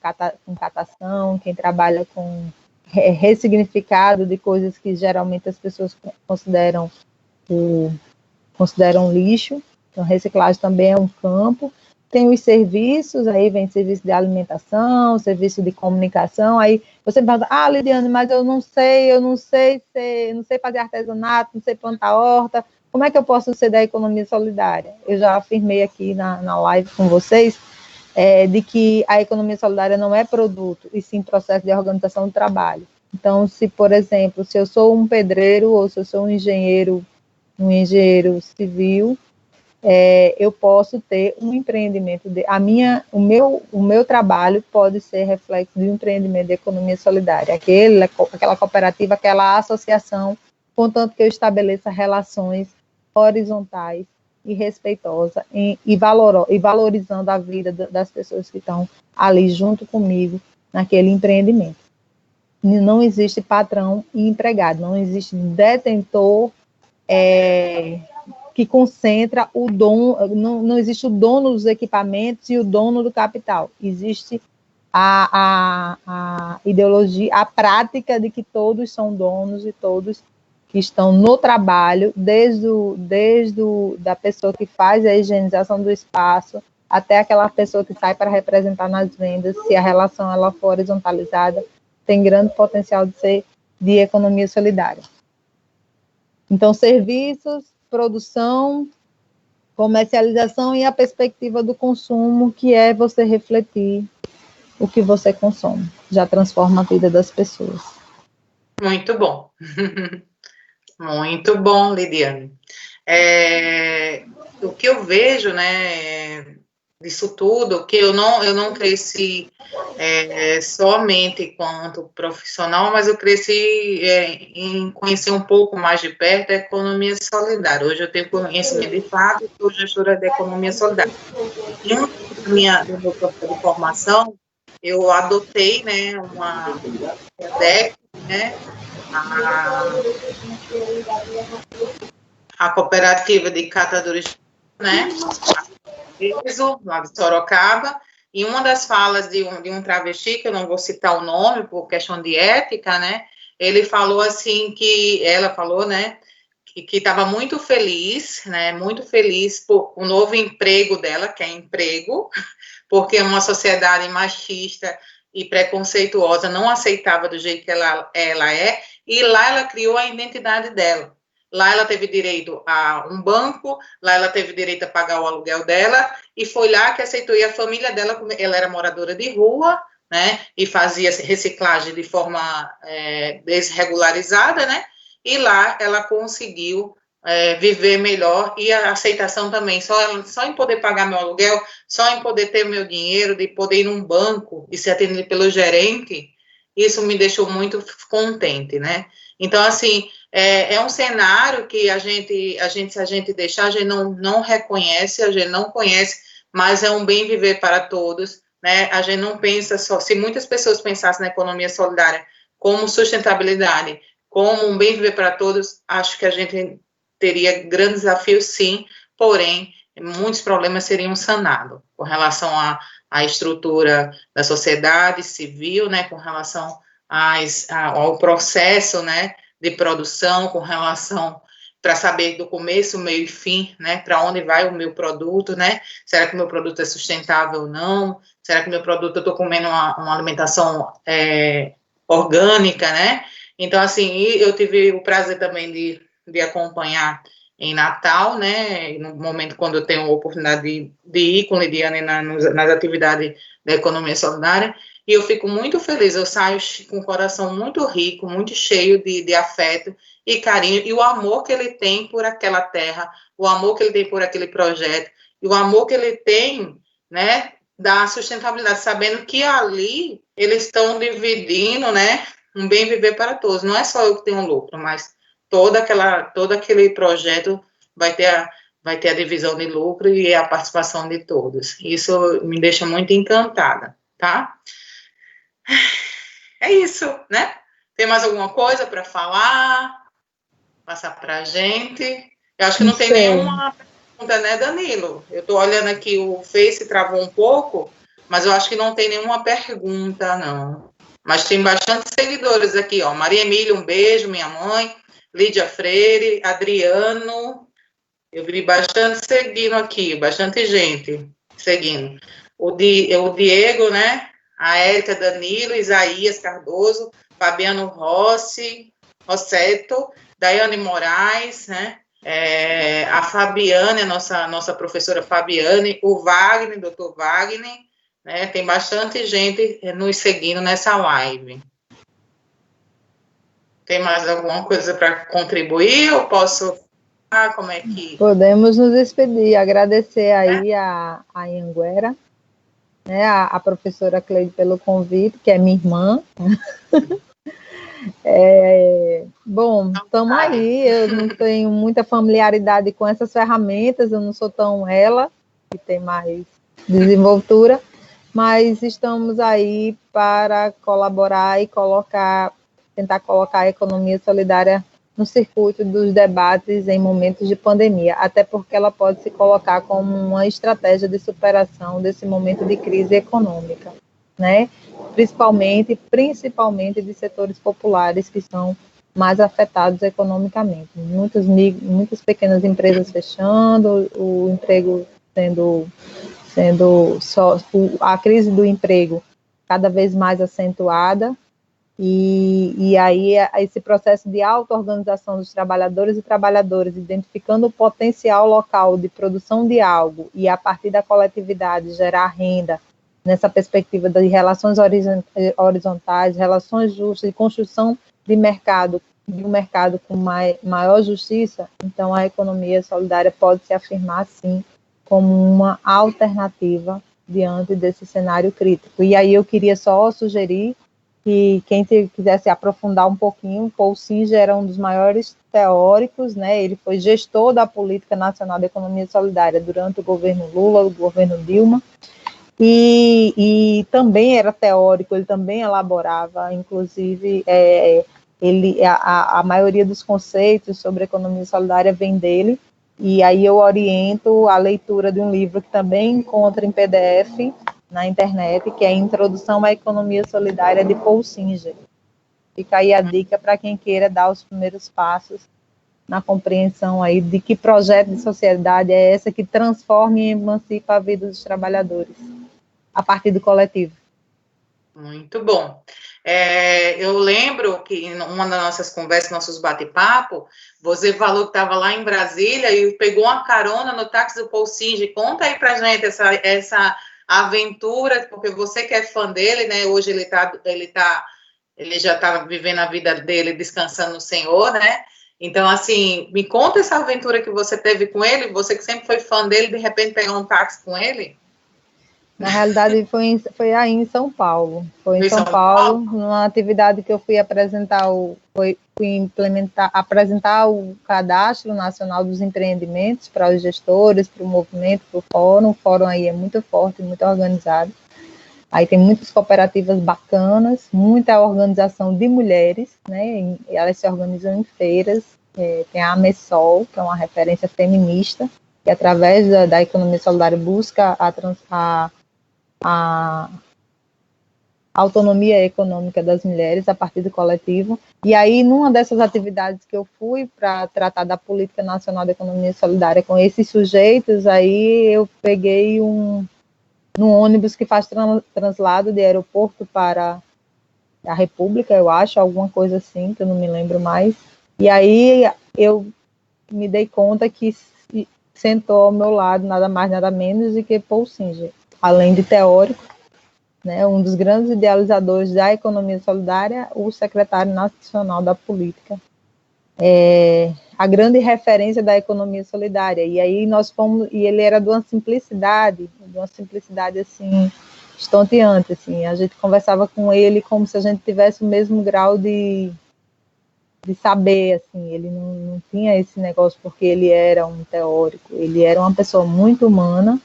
catação, quem trabalha com ressignificado de coisas que geralmente as pessoas consideram lixo. Então, reciclagem também é um campo. Tem os serviços, aí vem serviço de alimentação, serviço de comunicação. Aí você me pergunta, Lidiane, mas eu não sei fazer artesanato, não sei plantar horta. Como é que eu posso ser da economia solidária? Eu já afirmei aqui na live com vocês de que a economia solidária não é produto, e sim processo de organização do trabalho. Então, se, por exemplo, se eu sou um pedreiro ou se eu sou um engenheiro civil, eu posso ter um empreendimento. O meu trabalho pode ser reflexo de um empreendimento de economia solidária, aquela cooperativa, aquela associação, contanto que eu estabeleça relações horizontais e respeitosa e valorizando a vida das pessoas que estão ali junto comigo naquele empreendimento. Não existe patrão e empregado, não existe detentor que concentra o dono, não existe o dono dos equipamentos e o dono do capital. Existe a ideologia, a prática de que todos são donos e todos que estão no trabalho, desde da pessoa que faz a higienização do espaço até aquela pessoa que sai para representar nas vendas. Se a relação ela for horizontalizada, tem grande potencial de ser de economia solidária. Então, serviços, produção, comercialização e a perspectiva do consumo, que é você refletir o que você consome. Já transforma a vida das pessoas. Muito bom. Muito bom, Lidiane. O que eu vejo, né, disso tudo, que eu não cresci somente enquanto profissional, mas eu cresci em conhecer um pouco mais de perto a economia solidária. Hoje eu tenho conhecimento de fato, sou gestora da economia solidária. Do meu processo de formação, eu adotei, né, uma DEC, né, a cooperativa de catadores, né, lá de Sorocaba, e uma das falas de um travesti, que eu não vou citar o nome por questão de ética, né, ele falou assim ela falou, né, que estava muito feliz, né, muito feliz por o novo emprego dela, que é emprego, porque uma sociedade machista e preconceituosa não aceitava do jeito que ela é, e lá ela criou a identidade dela. Lá ela teve direito a um banco, lá ela teve direito a pagar o aluguel dela, e foi lá que aceitou. E a família dela, ela era moradora de rua, né, e fazia reciclagem de forma desregularizada, né, e lá ela conseguiu viver melhor, e a aceitação também, só em poder pagar meu aluguel, só em poder ter meu dinheiro, de poder ir num banco e ser atendido pelo gerente, isso me deixou muito contente, né? Então, assim, é um cenário que se a gente deixar, a gente não reconhece, a gente não conhece, mas é um bem viver para todos, né? A gente não pensa só, se muitas pessoas pensassem na economia solidária como sustentabilidade, como um bem viver para todos, acho que a gente teria grandes desafios, sim, porém, muitos problemas seriam sanados com relação à estrutura da sociedade civil, né, com relação ao processo, né, de produção, com relação para saber do começo, meio e fim, né, para onde vai o meu produto, né, será que o meu produto é sustentável ou não, será que o meu produto, eu estou comendo uma alimentação orgânica, né, então, assim, eu tive o prazer também de acompanhar em Natal, né, no momento quando eu tenho a oportunidade de ir com Lidiane nas atividades da economia solidária, e eu fico muito feliz, eu saio com o coração muito rico, muito cheio de afeto e carinho, e o amor que ele tem por aquela terra, o amor que ele tem por aquele projeto, e o amor que ele tem, né, da sustentabilidade, sabendo que ali eles estão dividindo, né, um bem viver para todos, não é só eu que tenho lucro, mas todo aquele projeto vai ter a divisão de lucro e a participação de todos. Isso me deixa muito encantada, tá? É isso, né? Tem mais alguma coisa para falar? Passar para a gente? Eu acho que não tem nenhuma pergunta, né, Danilo? Eu estou olhando aqui, o Face travou um pouco, mas eu acho que não tem nenhuma pergunta, não. Mas tem bastante seguidores aqui, ó. Maria Emília, um beijo, minha mãe. Lídia Freire, Adriano, eu vi bastante seguindo aqui, bastante gente seguindo. O Diego, né? A Érica Danilo, Isaías Cardoso, Fabiano Rossetto, Daiane Moraes, né? A Fabiane, a nossa professora Fabiane, o Wagner, doutor Wagner, né? Tem bastante gente nos seguindo nessa live. Tem mais alguma coisa para contribuir? Ou posso... como é que... Podemos nos despedir, agradecer aí a Anhanguera, né, a professora Cleide pelo convite, que é minha irmã. Bom, estamos aí, eu não tenho muita familiaridade com essas ferramentas, eu não sou tão ela, que tem mais desenvoltura, mas estamos aí para colaborar e tentar colocar a economia solidária no circuito dos debates em momentos de pandemia, até porque ela pode se colocar como uma estratégia de superação desse momento de crise econômica, né? Principalmente de setores populares que são mais afetados economicamente. Muitas pequenas empresas fechando, o emprego a crise do emprego cada vez mais acentuada, e aí esse processo de auto-organização dos trabalhadores e trabalhadoras, identificando o potencial local de produção de algo e a partir da coletividade gerar renda nessa perspectiva de relações horizontais, relações justas e construção de um mercado com maior justiça. Então a economia solidária pode se afirmar sim como uma alternativa diante desse cenário crítico. E aí eu queria só sugerir que quem quisesse aprofundar um pouquinho, Paul Singer era um dos maiores teóricos, né? Ele foi gestor da Política Nacional de Economia Solidária durante o governo Lula, o governo Dilma, e também era teórico, ele também elaborava, inclusive, a maioria dos conceitos sobre economia solidária vem dele, e aí eu oriento a leitura de um livro que também encontra em PDF, na internet, que é a Introdução à Economia Solidária de Paul Singer. Fica aí a dica para quem queira dar os primeiros passos na compreensão aí de que projeto de sociedade é essa que transforma e emancipa a vida dos trabalhadores a partir do coletivo. Muito bom. Eu lembro que em uma das nossas conversas, nossos bate-papo, você falou que estava lá em Brasília e pegou uma carona no táxi do Paul Singer. Conta aí para gente essa aventura, porque você que é fã dele, né? Hoje ele já está vivendo a vida dele, descansando no Senhor, né? Então, assim, me conta essa aventura que você teve com ele, você que sempre foi fã dele, de repente pegar um táxi com ele? Na realidade, foi aí em São Paulo. Foi em São Paulo, numa atividade que eu fui apresentar apresentar o Cadastro Nacional dos Empreendimentos para os gestores, para o movimento, para o fórum. O fórum aí é muito forte, muito organizado. Aí tem muitas cooperativas bacanas, muita organização de mulheres, né? E elas se organizam em feiras. Tem a AMESOL, que é uma referência feminista, que através da economia solidária busca a autonomia econômica das mulheres a partir do coletivo. E aí, numa dessas atividades que eu fui para tratar da Política Nacional de Economia Solidária com esses sujeitos, aí eu peguei num ônibus que faz translado de aeroporto para a República, eu acho, alguma coisa assim, que eu não me lembro mais. E aí eu me dei conta que sentou ao meu lado nada mais, nada menos do que Paul Singer, além de teórico, né, um dos grandes idealizadores da economia solidária, o secretário nacional da política, a grande referência da economia solidária. E aí nós fomos, e ele era de uma simplicidade assim estonteante, assim. A gente conversava com ele como se a gente tivesse o mesmo grau de saber, assim. Ele não tinha esse negócio porque ele era um teórico, ele era uma pessoa muito humana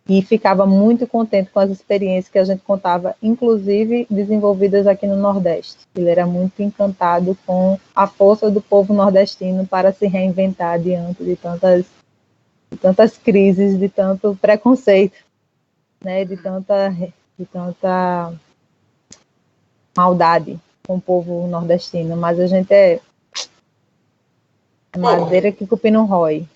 e ficava muito contente com as experiências que a gente contava, inclusive desenvolvidas aqui no Nordeste. Ele era muito encantado com a força do povo nordestino para se reinventar diante de tantas crises, de tanto preconceito, né, de tanta maldade com o povo nordestino. Mas a gente é madeira que cupim não rói.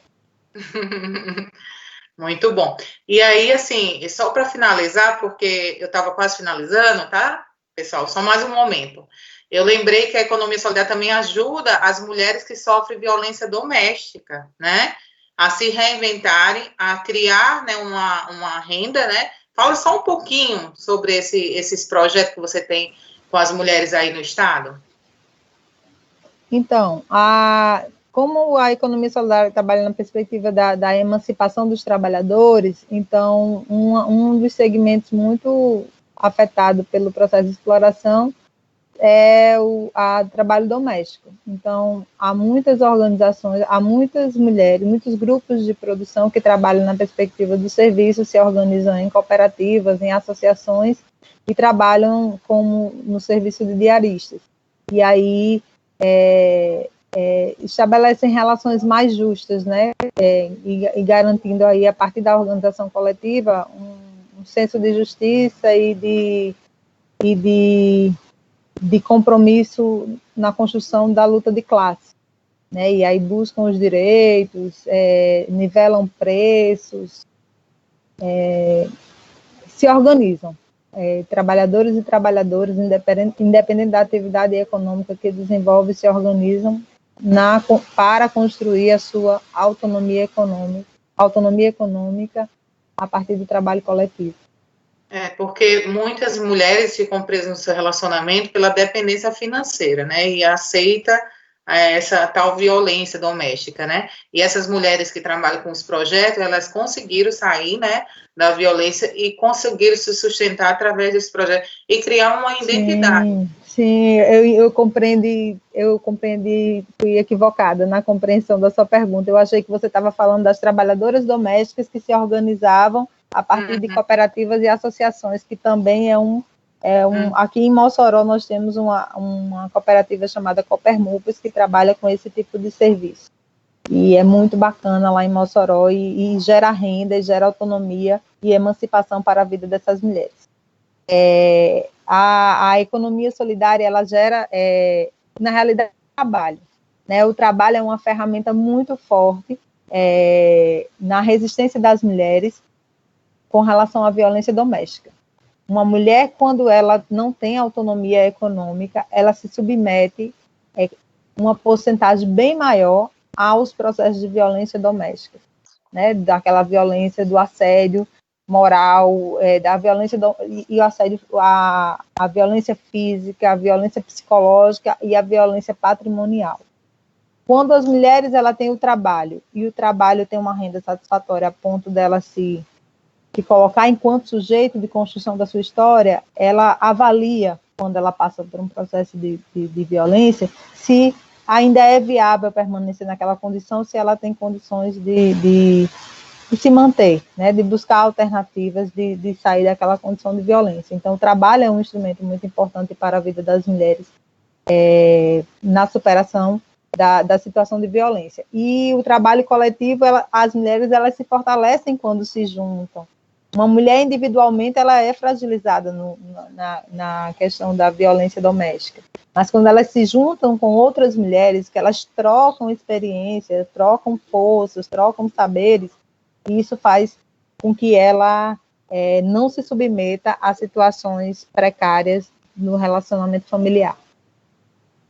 Muito bom. E aí, assim, só para finalizar, porque eu estava quase finalizando, tá, pessoal? Só mais um momento. Eu lembrei que a economia solidária também ajuda as mulheres que sofrem violência doméstica, né? A se reinventarem, a criar, né, uma renda, né? Fala só um pouquinho sobre esses projetos que você tem com as mulheres aí no estado. Então, como a economia solidária trabalha na perspectiva da emancipação dos trabalhadores, então um dos segmentos muito afetado pelo processo de exploração é o trabalho doméstico. Então, há muitas organizações, há muitas mulheres, muitos grupos de produção que trabalham na perspectiva do serviço, se organizam em cooperativas, em associações e trabalham no serviço de diaristas. E aí estabelecem relações mais justas, né? E garantindo aí, a partir da organização coletiva, um senso de justiça e de compromisso na construção da luta de classe, né? E aí buscam os direitos, nivelam preços, se organizam. Trabalhadores e trabalhadoras, independente da atividade econômica que desenvolve, se organizam para construir a sua autonomia econômica a partir do trabalho coletivo. Porque muitas mulheres ficam presas no seu relacionamento pela dependência financeira, né? E aceita essa tal violência doméstica, né? E essas mulheres que trabalham com os projetos, elas conseguiram sair, né, da violência e conseguiram se sustentar através desse projeto e criar uma identidade. Sim, eu compreendi, fui equivocada na compreensão da sua pergunta. Eu achei que você estava falando das trabalhadoras domésticas que se organizavam a partir de cooperativas e associações, que também aqui em Mossoró nós temos uma cooperativa chamada Coopermupes, que trabalha com esse tipo de serviço. E é muito bacana lá em Mossoró e gera renda, e gera autonomia e emancipação para a vida dessas mulheres. A economia solidária, ela gera, na realidade, trabalho. Né? O trabalho é uma ferramenta muito forte na resistência das mulheres com relação à violência doméstica. Uma mulher, quando ela não tem autonomia econômica, ela se submete uma porcentagem bem maior aos processos de violência doméstica, né? Daquela violência do assédio moral, da violência e o assédio, a violência física, a violência psicológica e a violência patrimonial. Quando as mulheres têm o trabalho, e o trabalho tem uma renda satisfatória a ponto dela se colocar enquanto sujeito de construção da sua história, ela avalia, quando ela passa por um processo de violência, se ainda é viável permanecer naquela condição, se ela tem condições de se manter, né, de buscar alternativas de sair daquela condição de violência. Então, o trabalho é um instrumento muito importante para a vida das mulheres na superação da situação de violência. E o trabalho coletivo, as mulheres se fortalecem quando se juntam. Uma mulher individualmente, ela é fragilizada na questão da violência doméstica. Mas quando elas se juntam com outras mulheres, que elas trocam experiências, trocam forças, trocam saberes, isso faz com que ela não se submeta a situações precárias no relacionamento familiar.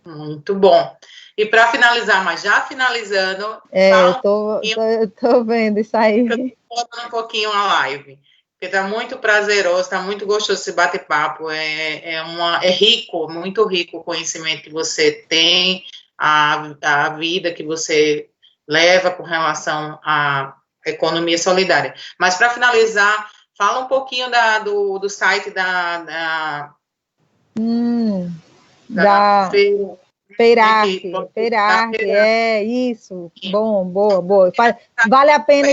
Muito bom. E para finalizar, mas já finalizando, eu tô vendo isso aí. Eu tô botando um pouquinho a live, porque tá muito prazeroso, tá muito gostoso esse bate-papo, é rico, muito rico o conhecimento que você tem, a vida que você leva com relação à economia solidária. Mas para finalizar, fala um pouquinho do site da Feirarte, isso, boa. Vale a pena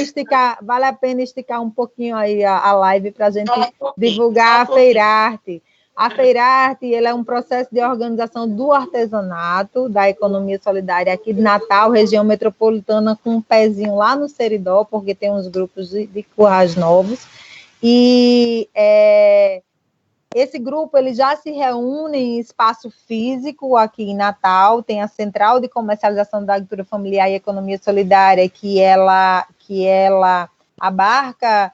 esticar um pouquinho aí a live para a gente divulgar a Feirarte. A Feirarte, ele é um processo de organização do artesanato, da economia solidária aqui de Natal, região metropolitana, com um pezinho lá no Seridó, porque tem uns grupos de Currais Novos, e esse grupo ele já se reúne em espaço físico aqui em Natal, tem a Central de Comercialização da Agricultura Familiar e Economia Solidária, que ela abarca,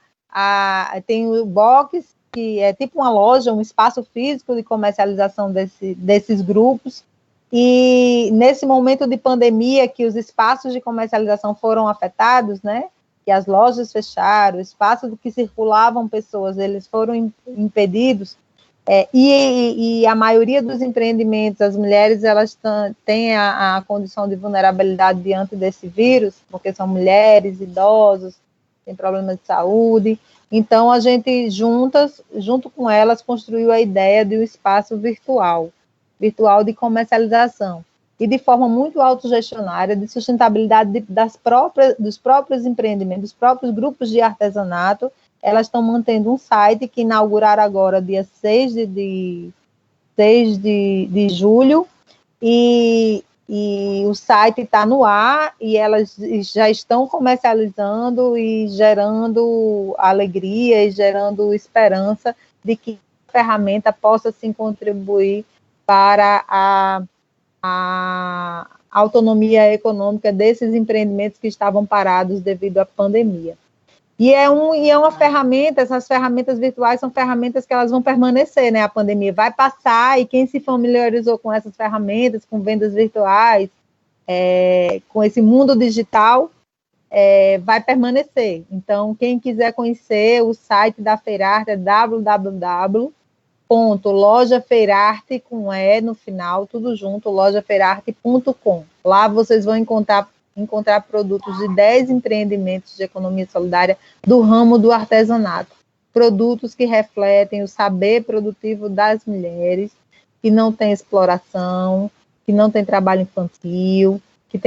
tem o box, que é tipo uma loja, um espaço físico de comercialização desses grupos, e nesse momento de pandemia que os espaços de comercialização foram afetados, né, que as lojas fecharam, o espaço que circulavam pessoas, eles foram impedidos, e a maioria dos empreendimentos, as mulheres, elas têm a condição de vulnerabilidade diante desse vírus, porque são mulheres, idosos, têm problemas de saúde. Então, a gente, junto com elas, construiu a ideia de um espaço virtual de comercialização, e de forma muito autogestionária, de sustentabilidade dos próprios empreendimentos, dos próprios grupos de artesanato. Elas estão mantendo um site que inauguraram agora, dia 6 de julho, e o site está no ar, e elas já estão comercializando e gerando alegria e gerando esperança de que a ferramenta possa, sim, contribuir para a autonomia econômica desses empreendimentos que estavam parados devido à pandemia. E é uma ferramenta, essas ferramentas virtuais são ferramentas que elas vão permanecer, né? A pandemia vai passar, e quem se familiarizou com essas ferramentas, com vendas virtuais, com esse mundo digital, vai permanecer. Então, quem quiser conhecer o site da Feirarte é www.lojafeirarte, com E no final, tudo junto, lojafeirarte.com. Lá vocês vão encontrar produtos de 10 empreendimentos de economia solidária do ramo do artesanato. Produtos que refletem o saber produtivo das mulheres, que não tem exploração, que não tem trabalho infantil, que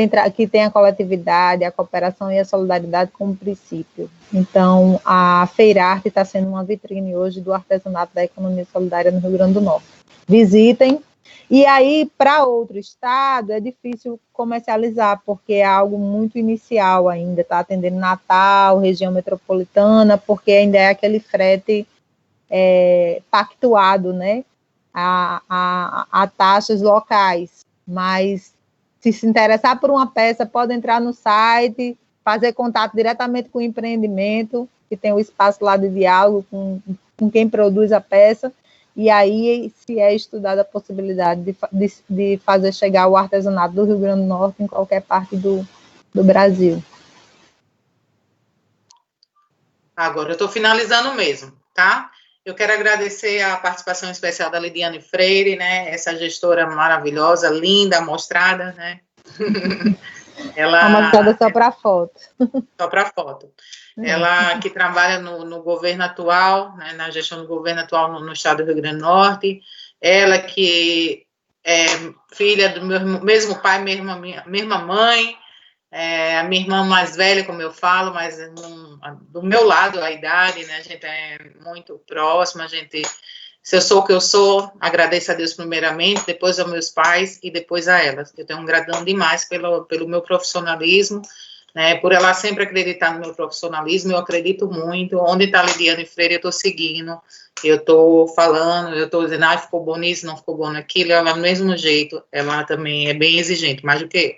tem a coletividade, a cooperação e a solidariedade como princípio. Então, a Feirarte está sendo uma vitrine hoje do artesanato da economia solidária no Rio Grande do Norte. Visitem. E aí, para outro estado, é difícil comercializar, porque é algo muito inicial ainda, está atendendo Natal, região metropolitana, porque ainda é aquele frete pactuado, né, a taxas locais. Mas, se interessar por uma peça, pode entrar no site, fazer contato diretamente com o empreendimento, que tem o espaço lá de diálogo com quem produz a peça, e aí se é estudada a possibilidade de fazer chegar o artesanato do Rio Grande do Norte em qualquer parte do Brasil. Agora eu estou finalizando mesmo, tá? Eu quero agradecer a participação especial da Lidiane Freire, né? Essa gestora maravilhosa, linda, amostrada, né? Ela amostrada só para foto. Só para foto. Ela que trabalha no governo atual, né, na gestão do governo atual no estado do Rio Grande do Norte. Ela que é filha do mesmo pai, mesma mãe, a minha irmã mais velha, como eu falo, mas do meu lado, a idade, né, a gente é muito próxima, se eu sou o que eu sou, agradeço a Deus primeiramente, depois aos meus pais e depois a elas. Eu tenho um gratidão demais pelo meu profissionalismo, né, por ela sempre acreditar no meu profissionalismo. Eu acredito muito. Onde está a Lidiane Freire, eu estou seguindo, eu estou falando, eu estou dizendo, ficou bom nisso, não ficou bom naquilo. Ela, do mesmo jeito, ela também é bem exigente, mais do que eu.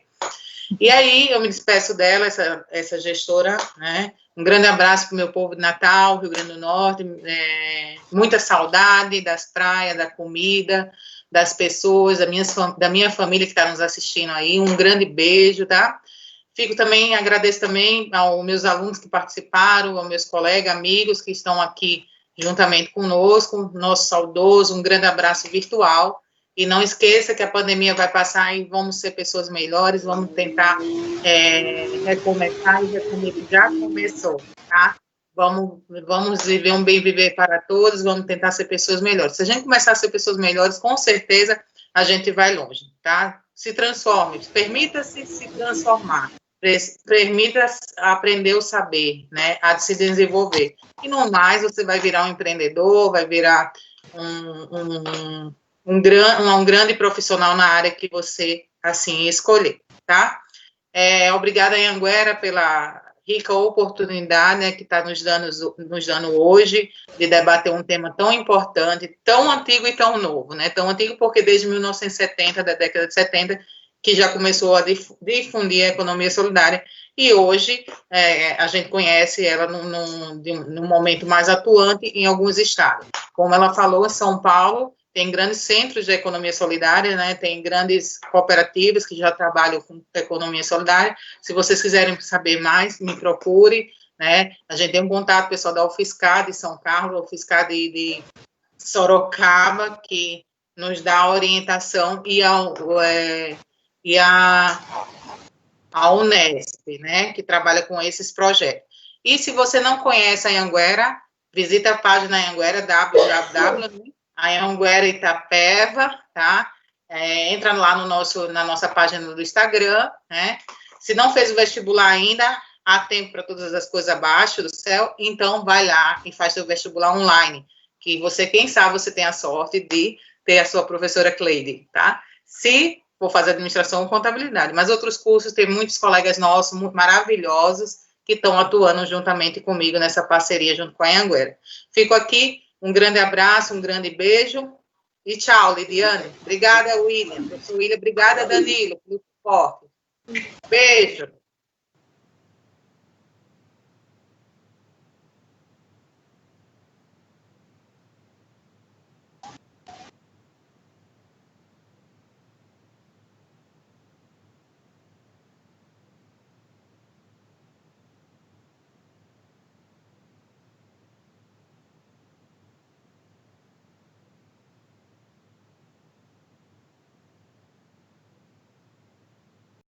E aí, eu me despeço dela, essa gestora, né? Um grande abraço para o meu povo de Natal, Rio Grande do Norte, muita saudade das praias, da comida, das pessoas, da minha família que está nos assistindo aí. Um grande beijo, tá? Agradeço também aos meus alunos que participaram, aos meus colegas, amigos que estão aqui juntamente conosco, nosso saudoso, um grande abraço virtual. E não esqueça que a pandemia vai passar e vamos ser pessoas melhores, vamos tentar recomeçar, e já começou, tá? Vamos viver um bem viver para todos, vamos tentar ser pessoas melhores. Se a gente começar a ser pessoas melhores, com certeza a gente vai longe, tá? Se transforme, permita-se se transformar, permita aprender o saber, né, a se desenvolver. E no mais, você vai virar um empreendedor, vai virar um grande profissional na área que você, assim, escolher, tá? Obrigada, Anhanguera, pela rica oportunidade, né, que está nos dando hoje de debater um tema tão importante, tão antigo e tão novo, né? Tão antigo porque desde 1970, da década de 70, que já começou a difundir a economia solidária, e hoje a gente conhece ela num momento mais atuante em alguns estados. Como ela falou, São Paulo tem grandes centros de economia solidária, né? Tem grandes cooperativas que já trabalham com economia solidária. Se vocês quiserem saber mais, me procure, né? A gente tem um contato pessoal da UFSCar de São Carlos, a UFSCar de Sorocaba, que nos dá orientação, e a Unesp, né? Que trabalha com esses projetos. E se você não conhece a Anhanguera, visita a página Anhanguera, www. A Anhanguera Itapeva, tá? Entra lá na nossa página do Instagram, né? Se não fez o vestibular ainda, há tempo para todas as coisas abaixo do céu, então vai lá e faz seu vestibular online, que você, quem sabe, você tem a sorte de ter a sua professora Cleide, tá? Se for fazer administração ou contabilidade, mas outros cursos, tem muitos colegas nossos maravilhosos que estão atuando juntamente comigo nessa parceria junto com a Anhanguera. Fico aqui. Um grande abraço, um grande beijo e tchau, Lidiane. Obrigada, William. Professor William, obrigada, Danilo, pelo suporte. Beijo.